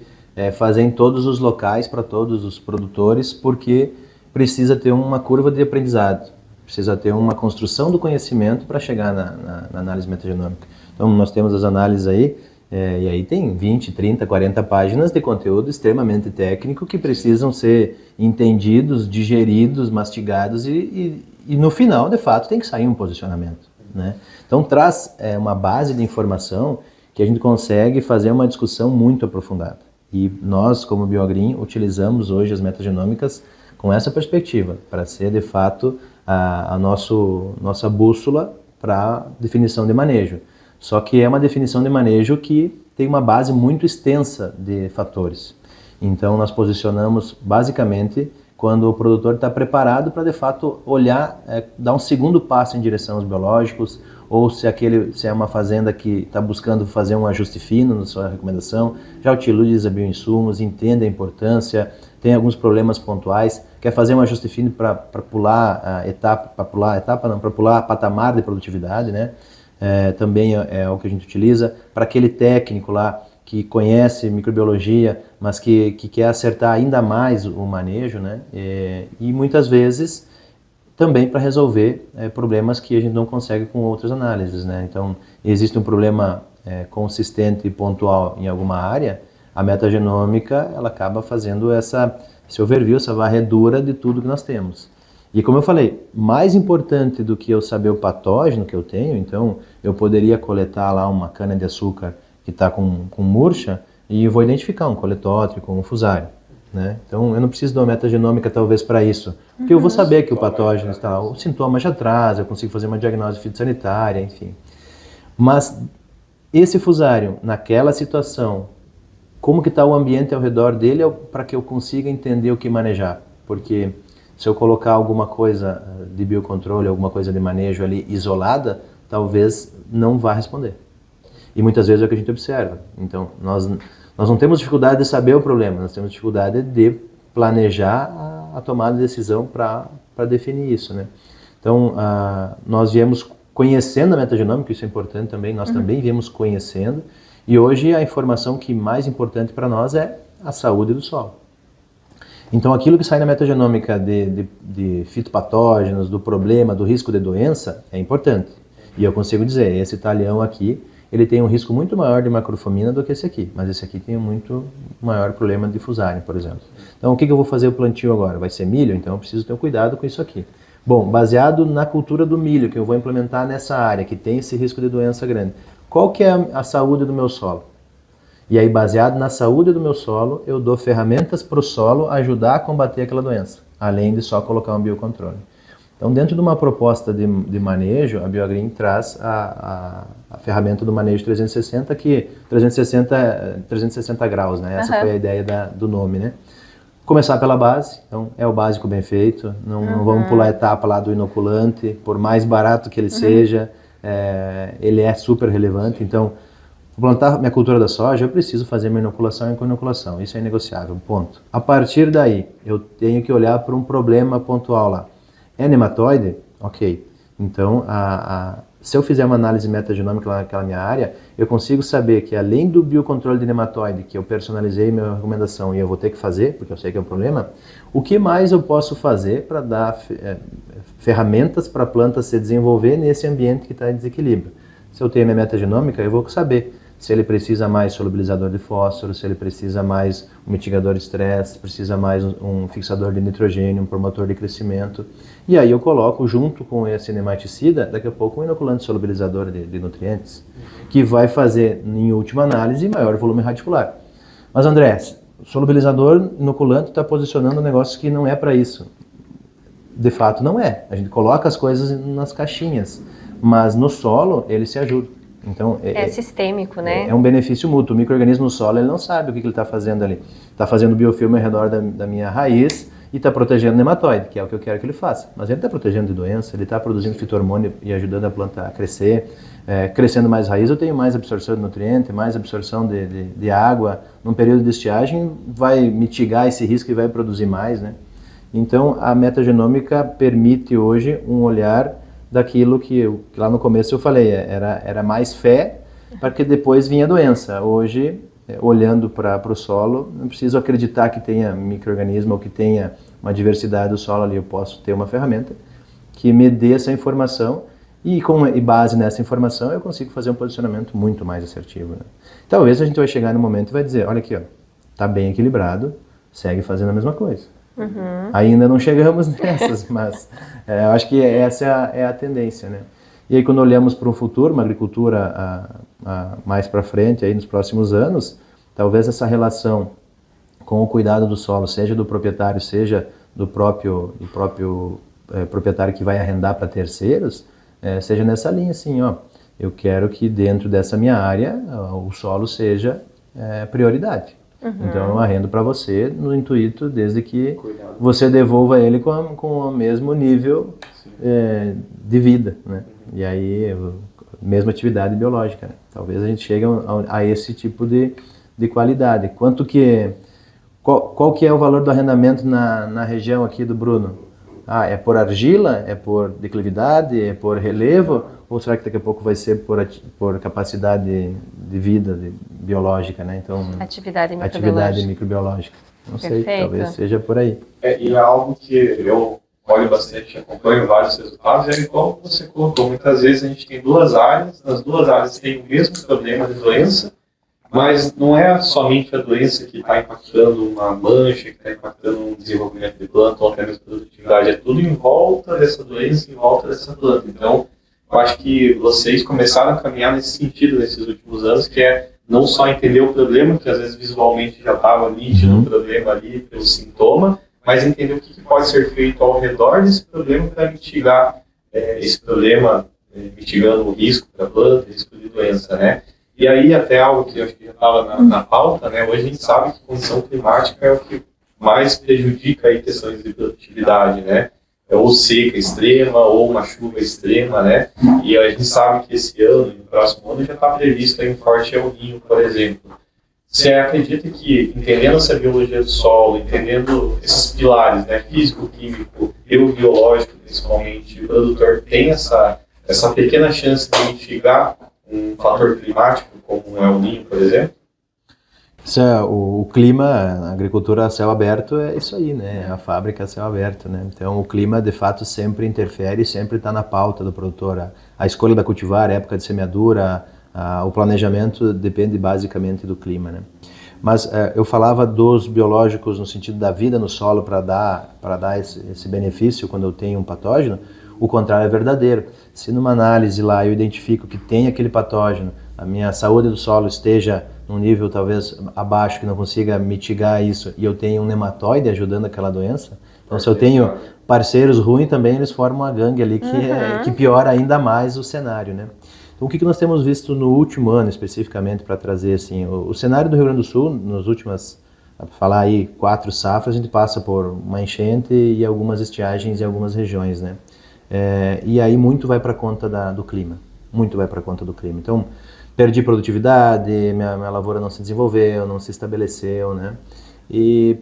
[SPEAKER 2] fazer em todos os locais, para todos os produtores, porque precisa ter uma curva de aprendizado, precisa ter uma construção do conhecimento para chegar na análise metagenômica. Então, nós temos as análises aí, e aí tem 20, 30, 40 páginas de conteúdo extremamente técnico que precisam ser entendidos, digeridos, mastigados e no final, de fato, tem que sair um posicionamento, né? Então, traz uma base de informação que a gente consegue fazer uma discussão muito aprofundada. E nós, como BioGreen, utilizamos hoje as metagenômicas com essa perspectiva, para ser, de fato, a nossa bússola para definição de manejo. Só que é uma definição de manejo que tem uma base muito extensa de fatores. Então, nós posicionamos basicamente quando o produtor está preparado para, de fato, olhar, dar um segundo passo em direção aos biológicos, ou se é uma fazenda que está buscando fazer um ajuste fino na sua recomendação, já utiliza bioinsumos, entende a importância, tem alguns problemas pontuais, quer fazer um ajuste fino para pular para pular patamar de produtividade, né? Também é o que a gente utiliza para aquele técnico lá que conhece microbiologia, mas que quer acertar ainda mais o manejo, né? E muitas vezes também para resolver problemas que a gente não consegue com outras análises, né? Então, existe um problema consistente e pontual em alguma área, a metagenômica ela acaba fazendo esse overview, essa varredura de tudo que nós temos. E como eu falei, mais importante do que eu saber o patógeno que eu tenho, então eu poderia coletar lá uma cana-de-açúcar que está com murcha e eu vou identificar um coletótrico, um fusário, né? Então eu não preciso de uma metagenômica talvez para isso, porque eu vou saber que o patógeno está lá, o sintoma já traz, eu consigo fazer uma diagnose fitossanitária, enfim. Mas esse fusário, naquela situação, como que está o ambiente ao redor dele para que eu consiga entender o que manejar? Porque se eu colocar alguma coisa de biocontrole, alguma coisa de manejo ali isolada, talvez não vá responder. E muitas vezes é o que a gente observa. Então, nós não temos dificuldade de saber o problema, nós temos dificuldade de planejar a tomada de decisão para definir isso, né? Então, nós viemos conhecendo a metagenômica, isso é importante também, nós também viemos conhecendo, e hoje a informação que mais importante para nós é a saúde do solo. Então, aquilo que sai na metagenômica de fitopatógenos, do problema, do risco de doença, é importante. E eu consigo dizer, esse talhão aqui, ele tem um risco muito maior de macrofomina do que esse aqui, mas esse aqui tem um muito maior problema de fusário, por exemplo. Então, o que eu vou fazer o plantio agora? Vai ser milho? Então, eu preciso ter um cuidado com isso aqui. Bom, baseado na cultura do milho, que eu vou implementar nessa área, que tem esse risco de doença grande, qual que é a saúde do meu solo? E aí, baseado na saúde do meu solo, eu dou ferramentas para o solo ajudar a combater aquela doença, além de só colocar um biocontrole. Então, dentro de uma proposta de manejo, a BioGreen traz a ferramenta do manejo 360, que 360 graus, né? Essa foi a ideia do nome, né? Começar pela base, então é o básico bem feito, não vamos pular a etapa lá do inoculante, por mais barato que ele seja, ele é super relevante, então vou plantar minha cultura da soja, eu preciso fazer minha inoculação e co-inoculação, isso é inegociável, ponto. A partir daí, eu tenho que olhar para um problema pontual lá. É nematóide? Ok. Então, se eu fizer uma análise metagenômica lá naquela minha área, eu consigo saber que além do biocontrole de nematóide, que eu personalizei minha recomendação e eu vou ter que fazer, porque eu sei que é um problema, o que mais eu posso fazer para dar ferramentas para a planta se desenvolver nesse ambiente que está em desequilíbrio? Se eu tenho minha metagenômica, eu vou saber se ele precisa mais solubilizador de fósforo, se ele precisa mais um mitigador de estresse, precisa mais um fixador de nitrogênio, um promotor de crescimento. E aí eu coloco junto com esse nematicida, daqui a pouco um inoculante solubilizador de nutrientes, que vai fazer, em última análise, maior volume radicular. Mas André, o solubilizador inoculante está posicionando um negócio que não é para isso. de fato não é. A gente coloca as coisas nas caixinhas, mas no solo eles se ajudam. Então,
[SPEAKER 1] é sistêmico, né?
[SPEAKER 2] É um benefício mútuo. O micro-organismo no solo, ele não sabe o que ele está fazendo ali. Está fazendo biofilme ao redor da minha raiz e está protegendo o nematóide, que é o que eu quero que ele faça. Mas ele está protegendo de doença, ele está produzindo fito-hormônio e ajudando a planta a crescer. Crescendo mais raiz, eu tenho mais absorção de nutriente, mais absorção de água. Num período de estiagem, vai mitigar esse risco e vai produzir mais, né? Então, a metagenômica permite hoje um olhar daquilo que lá no começo eu falei, era mais fé, para que depois vinha a doença. Hoje, olhando para o solo, não preciso acreditar que tenha micro-organismo ou que tenha uma diversidade do solo ali, eu posso ter uma ferramenta que me dê essa informação e com base nessa informação eu consigo fazer um posicionamento muito mais assertivo, né? Talvez a gente vai chegar no momento e vai dizer, olha aqui, ó, tá bem equilibrado, segue fazendo a mesma coisa. Uhum. Ainda não chegamos nessas, mas eu acho que essa é a tendência, né? E aí quando olhamos para um futuro, uma agricultura mais para frente, aí nos próximos anos, talvez essa relação com o cuidado do solo, seja do proprietário, seja do próprio proprietário que vai arrendar para terceiros, seja nessa linha assim, ó, eu quero que dentro dessa minha área o solo seja prioridade. Uhum. Então eu arrendo para você no intuito desde que você devolva ele com o mesmo nível de vida, né? E aí, mesma atividade biológica, né? Talvez a gente chegue a esse tipo de qualidade. Qual que é o valor do arrendamento na região aqui do Bruno? É por argila? É por declividade? É por relevo? Ou será que daqui a pouco vai ser por capacidade de vida biológica, né? Então, atividade microbiológica. Não sei, talvez seja por aí.
[SPEAKER 3] E é algo que eu olho bastante, acompanho vários resultados, igual você colocou, muitas vezes a gente tem duas áreas, nas duas áreas tem o mesmo problema de doença, mas não é somente a doença que está impactando uma mancha, que está impactando um desenvolvimento de planta ou até mesmo produtividade, é tudo em volta dessa doença, em volta dessa planta. Então, eu acho que vocês começaram a caminhar nesse sentido nesses últimos anos, que é não só entender o problema, que às vezes visualmente já estava nítido o problema ali pelo sintoma, mas entender o que pode ser feito ao redor desse problema para mitigar esse problema, mitigando o risco para a planta, risco de doença, né? E aí até algo que eu acho que já estava na pauta, né? Hoje a gente sabe que condição climática é o que mais prejudica aí questões de produtividade, né? Ou seca extrema, ou uma chuva extrema, né? E a gente sabe que esse ano e no próximo ano já está previsto aí um forte El Niño, por exemplo. Você acredita que, entendendo essa biologia do solo, entendendo esses pilares, né, físico, químico e o biológico, principalmente, o produtor tem essa pequena chance de mitigar um fator climático, como um El Niño, por exemplo?
[SPEAKER 2] O clima, a agricultura a céu aberto é isso aí, né? A fábrica a céu aberto, né? Então o clima de fato sempre interfere, sempre está na pauta do produtor. A escolha da cultivar, a época de semeadura, o planejamento depende basicamente do clima, né? Mas eu falava dos biológicos no sentido da vida no solo para dar esse benefício quando eu tenho um patógeno. O contrário é verdadeiro. Se numa análise lá eu identifico que tem aquele patógeno, a minha saúde do solo esteja num nível talvez abaixo, que não consiga mitigar isso, e eu tenho um nematóide ajudando aquela doença, então se eu tenho parceiros ruins também, eles formam uma gangue ali que piora ainda mais o cenário, né? Então o que nós temos visto no último ano especificamente para trazer assim, o cenário do Rio Grande do Sul, nos últimas, para falar aí 4 safras, a gente passa por uma enchente e algumas estiagens em algumas regiões, né? E aí muito vai para conta do clima, muito vai para conta do clima. Então perdi produtividade, minha lavoura não se desenvolveu, não se estabeleceu, né? E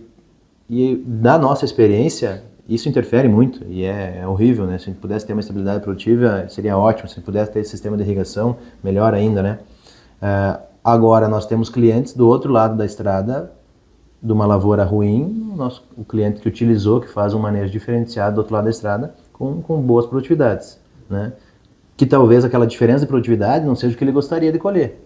[SPEAKER 2] da nossa experiência, isso interfere muito e é horrível, né? Se a gente pudesse ter uma estabilidade produtiva, seria ótimo. Se a gente pudesse ter esse sistema de irrigação, melhor ainda, né? Agora, nós temos clientes do outro lado da estrada, de uma lavoura ruim, o cliente que utilizou, que faz um manejo diferenciado do outro lado da estrada, com boas produtividades, né? Que talvez aquela diferença de produtividade não seja o que ele gostaria de colher.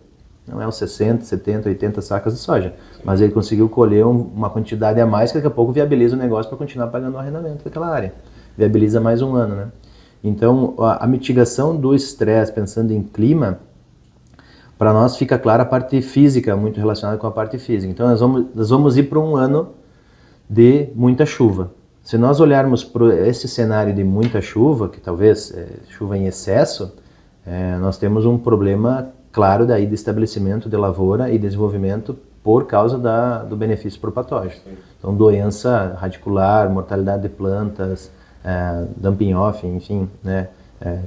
[SPEAKER 2] Não é os 60, 70, 80 sacas de soja, mas ele conseguiu colher uma quantidade a mais que daqui a pouco viabiliza o negócio para continuar pagando o arrendamento daquela área. Viabiliza mais um ano, né? Então, a mitigação do estresse, pensando em clima, para nós fica clara a parte física, muito relacionada com a parte física. Então, nós vamos ir para um ano de muita chuva. Se nós olharmos para esse cenário de muita chuva, que talvez chuva em excesso, nós temos um problema claro daí de estabelecimento de lavoura e desenvolvimento por causa do benefício para o patógeno. Então, doença radicular, mortalidade de plantas, dumping off, enfim, né,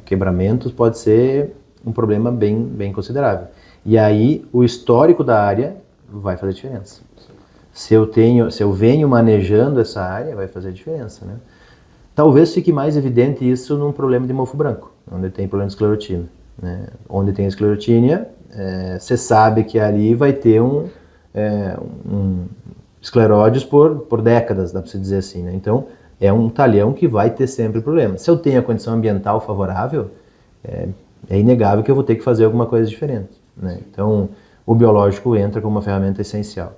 [SPEAKER 2] quebramentos, pode ser um problema bem considerável. E aí, o histórico da área vai fazer diferença. Se eu venho manejando essa área, vai fazer diferença, né? Talvez fique mais evidente isso num problema de mofo branco, onde tem problema de esclerotina, né? Onde tem esclerotínia, você sabe que ali vai ter um escleróides por décadas, dá para se dizer assim, né? Então, é um talhão que vai ter sempre problema. Se eu tenho a condição ambiental favorável, é inegável que eu vou ter que fazer alguma coisa diferente, né? Então, o biológico entra como uma ferramenta essencial.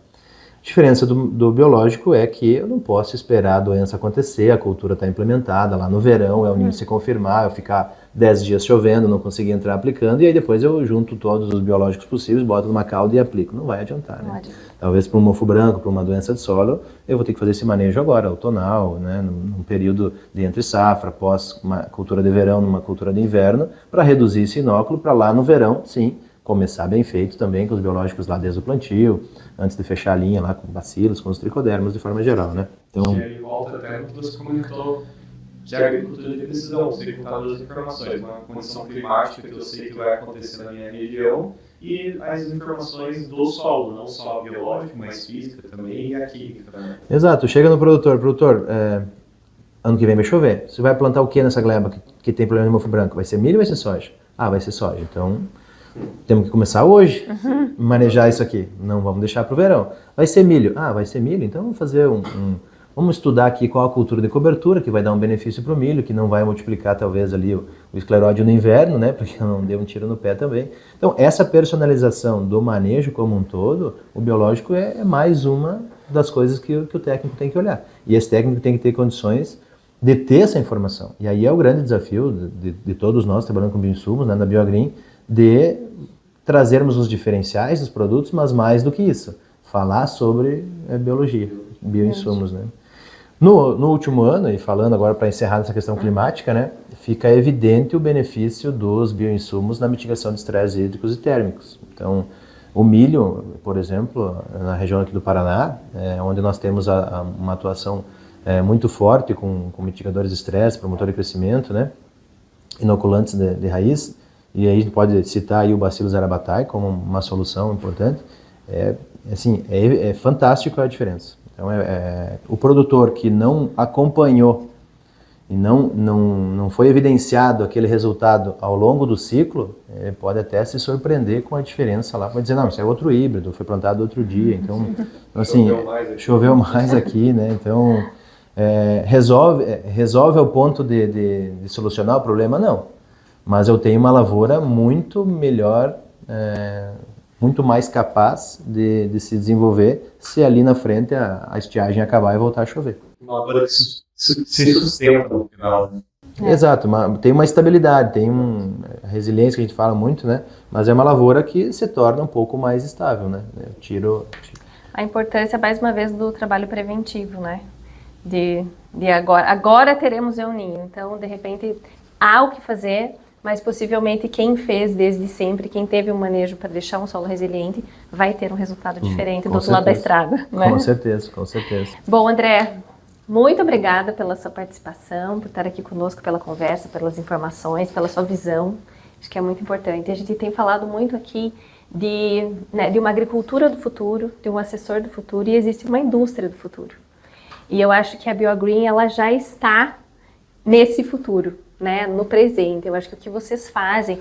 [SPEAKER 2] A diferença do biológico é que eu não posso esperar a doença acontecer, a cultura está implementada lá no verão, o ninho se confirmar, eu ficar 10 dias chovendo, não conseguir entrar aplicando, e aí depois eu junto todos os biológicos possíveis, boto numa calda e aplico. Não vai adiantar, né? Talvez para um mofo branco, para uma doença de solo, eu vou ter que fazer esse manejo agora, outonal, né, num período de entre safra, pós uma cultura de verão, numa cultura de inverno, para reduzir esse inóculo, para lá no verão, sim, começar bem feito também com os biológicos lá desde o plantio, antes de fechar a linha lá com bacilos, com os tricodermas de forma geral, né?
[SPEAKER 3] Então, e aí volta até no que você comentou de agricultura de precisão, você contar duas informações, uma condição climática que eu sei que vai acontecer na minha região e as informações do solo, não só biológico, mas física também e a química também.
[SPEAKER 2] Exato, chega no produtor, ano que vem vai chover, você vai plantar o que nessa gleba que tem problema de mofo branco? Vai ser milho ou vai ser soja? Ah, vai ser soja, então temos que começar hoje, manejar isso aqui. Não vamos deixar para o verão. Vai ser milho. Ah, vai ser milho? Então vamos fazer vamos estudar aqui qual a cultura de cobertura que vai dar um benefício para o milho, que não vai multiplicar talvez ali o escleróide no inverno, né? Porque não deu um tiro no pé também. Então essa personalização do manejo como um todo, o biológico é mais uma das coisas que o técnico tem que olhar. E esse técnico tem que ter condições de ter essa informação. E aí é o grande desafio de todos nós trabalhando com bioinsumos, né, na BioAgreen, de trazermos os diferenciais dos produtos, mas mais do que isso, falar sobre biologia, bioinsumos, né? No último ano, e falando agora para encerrar essa questão climática, né, fica evidente o benefício dos bioinsumos na mitigação de estresses hídricos e térmicos. Então, o milho, por exemplo, na região aqui do Paraná, onde nós temos uma atuação muito forte com mitigadores de estresse, promotor de crescimento, né, inoculantes de raiz. E aí a gente pode citar aí o Bacillus arabatai como uma solução importante. É fantástico a diferença. Então, o produtor que não acompanhou e não foi evidenciado aquele resultado ao longo do ciclo, pode até se surpreender com a diferença lá. Pode dizer, não, isso é outro híbrido, foi plantado outro dia, então assim, choveu mais aqui, né? Então, resolve ao ponto de solucionar o problema? Não. Mas eu tenho uma lavoura muito melhor, muito mais capaz de se desenvolver se ali na frente a estiagem acabar e voltar a chover.
[SPEAKER 3] Uma lavoura que se sustenta no final, né?
[SPEAKER 2] Exato, tem uma estabilidade, tem a resiliência que a gente fala muito, né? Mas é uma lavoura que se torna um pouco mais estável, né?
[SPEAKER 1] A importância, mais uma vez, do trabalho preventivo, né? De agora teremos El Ninho, então, de repente, há o que fazer, mas possivelmente quem fez desde sempre, quem teve um manejo para deixar um solo resiliente, vai ter um resultado diferente do outro lado da estrada. Né?
[SPEAKER 2] Com certeza, com certeza.
[SPEAKER 1] Bom, André, muito obrigada pela sua participação, por estar aqui conosco, pela conversa, pelas informações, pela sua visão. Acho que é muito importante. A gente tem falado muito aqui de uma agricultura do futuro, de um assessor do futuro, e existe uma indústria do futuro. E eu acho que a BioAgreen, ela já está nesse futuro. Né, no presente. Eu acho que o que vocês fazem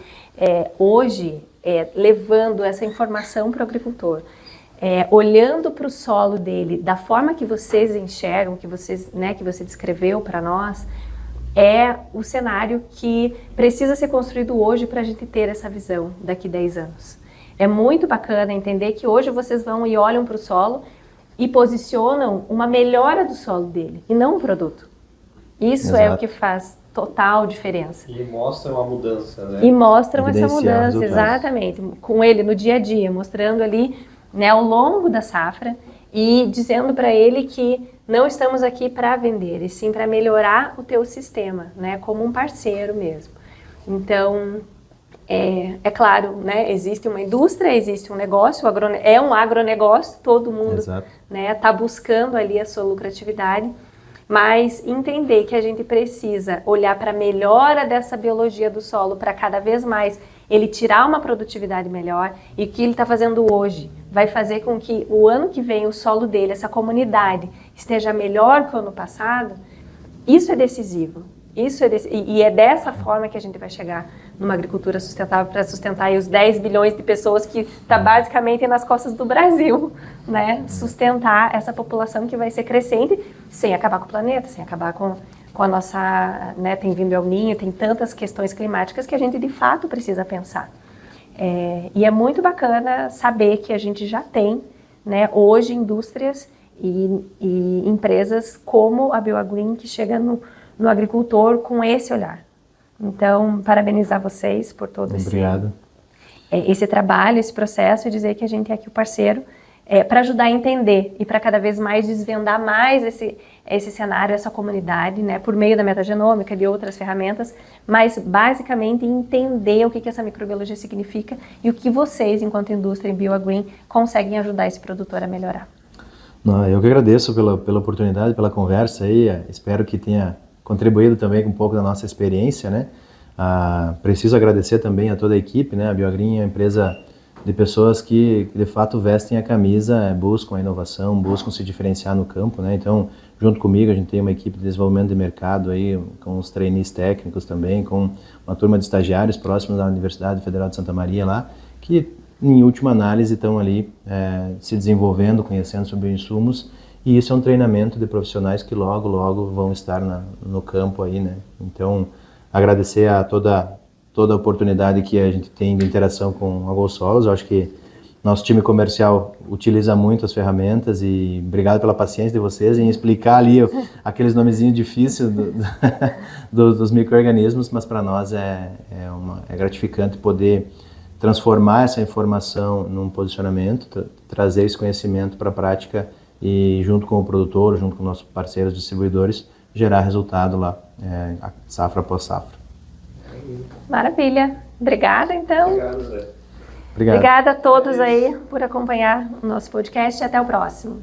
[SPEAKER 1] hoje levando essa informação para o agricultor, olhando para o solo dele da forma que vocês enxergam, que você descreveu para nós, é o cenário que precisa ser construído hoje para a gente ter essa visão daqui 10 anos. É muito bacana entender que hoje vocês vão e olham para o solo e posicionam uma melhora do solo dele e não um produto. Isso Exato. É o que faz total diferença.
[SPEAKER 3] E mostram a mudança, né?
[SPEAKER 1] E mostram essa mudança, exatamente. Com ele no dia a dia, mostrando ali, né, ao longo da safra e dizendo para ele que não estamos aqui para vender, e sim para melhorar o teu sistema, né? Como um parceiro mesmo. Então, é claro, né? Existe uma indústria, existe um negócio, é um agronegócio, todo mundo, né, tá buscando ali a sua lucratividade, mas entender que a gente precisa olhar para a melhora dessa biologia do solo para cada vez mais ele tirar uma produtividade melhor, e o que ele está fazendo hoje vai fazer com que o ano que vem o solo dele, essa comunidade, esteja melhor que o ano passado. Isso é decisivo. E é dessa forma que a gente vai chegar numa agricultura sustentável para sustentar aí os 10 bilhões de pessoas que está basicamente nas costas do Brasil, né? Sustentar essa população que vai ser crescente sem acabar com o planeta, sem acabar com a nossa, né? Tem vindo El Niño, tem tantas questões climáticas que a gente de fato precisa pensar. E é muito bacana saber que a gente já tem, né, hoje indústrias e empresas como a BioAgreen que chega no agricultor com esse olhar. Então, parabenizar vocês por todo esse trabalho, esse processo, e dizer que a gente é aqui o parceiro para ajudar a entender e para cada vez mais desvendar mais esse cenário, essa comunidade, né, por meio da metagenômica e de outras ferramentas, mas basicamente entender o que essa microbiologia significa e o que vocês, enquanto indústria em BioAgreen, conseguem ajudar esse produtor a melhorar.
[SPEAKER 2] Eu que agradeço pela oportunidade, pela conversa aí, espero que tenha contribuído também com um pouco da nossa experiência, né? Preciso agradecer também a toda a equipe, né? A BioAgreen é uma empresa de pessoas que de fato vestem a camisa, buscam a inovação, buscam se diferenciar no campo, né? Então, junto comigo a gente tem uma equipe de desenvolvimento de mercado aí, com os trainees técnicos também, com uma turma de estagiários próximos da Universidade Federal de Santa Maria lá, que em última análise estão ali se desenvolvendo, conhecendo sobre insumos. E isso é um treinamento de profissionais que logo, logo vão estar no campo aí, né? Então, agradecer a toda a oportunidade que a gente tem de interação com a AgroSolos. Eu acho que nosso time comercial utiliza muito as ferramentas, e obrigado pela paciência de vocês em explicar ali aqueles nomezinhos difíceis dos micro-organismos, mas para nós é gratificante poder transformar essa informação num posicionamento, trazer esse conhecimento para a prática e junto com o produtor, junto com nossos parceiros distribuidores, gerar resultado lá, safra após safra.
[SPEAKER 1] Maravilha. Obrigada, então.
[SPEAKER 3] Obrigado, Zé.
[SPEAKER 1] Obrigada a todos aí por acompanhar o nosso podcast e até o próximo.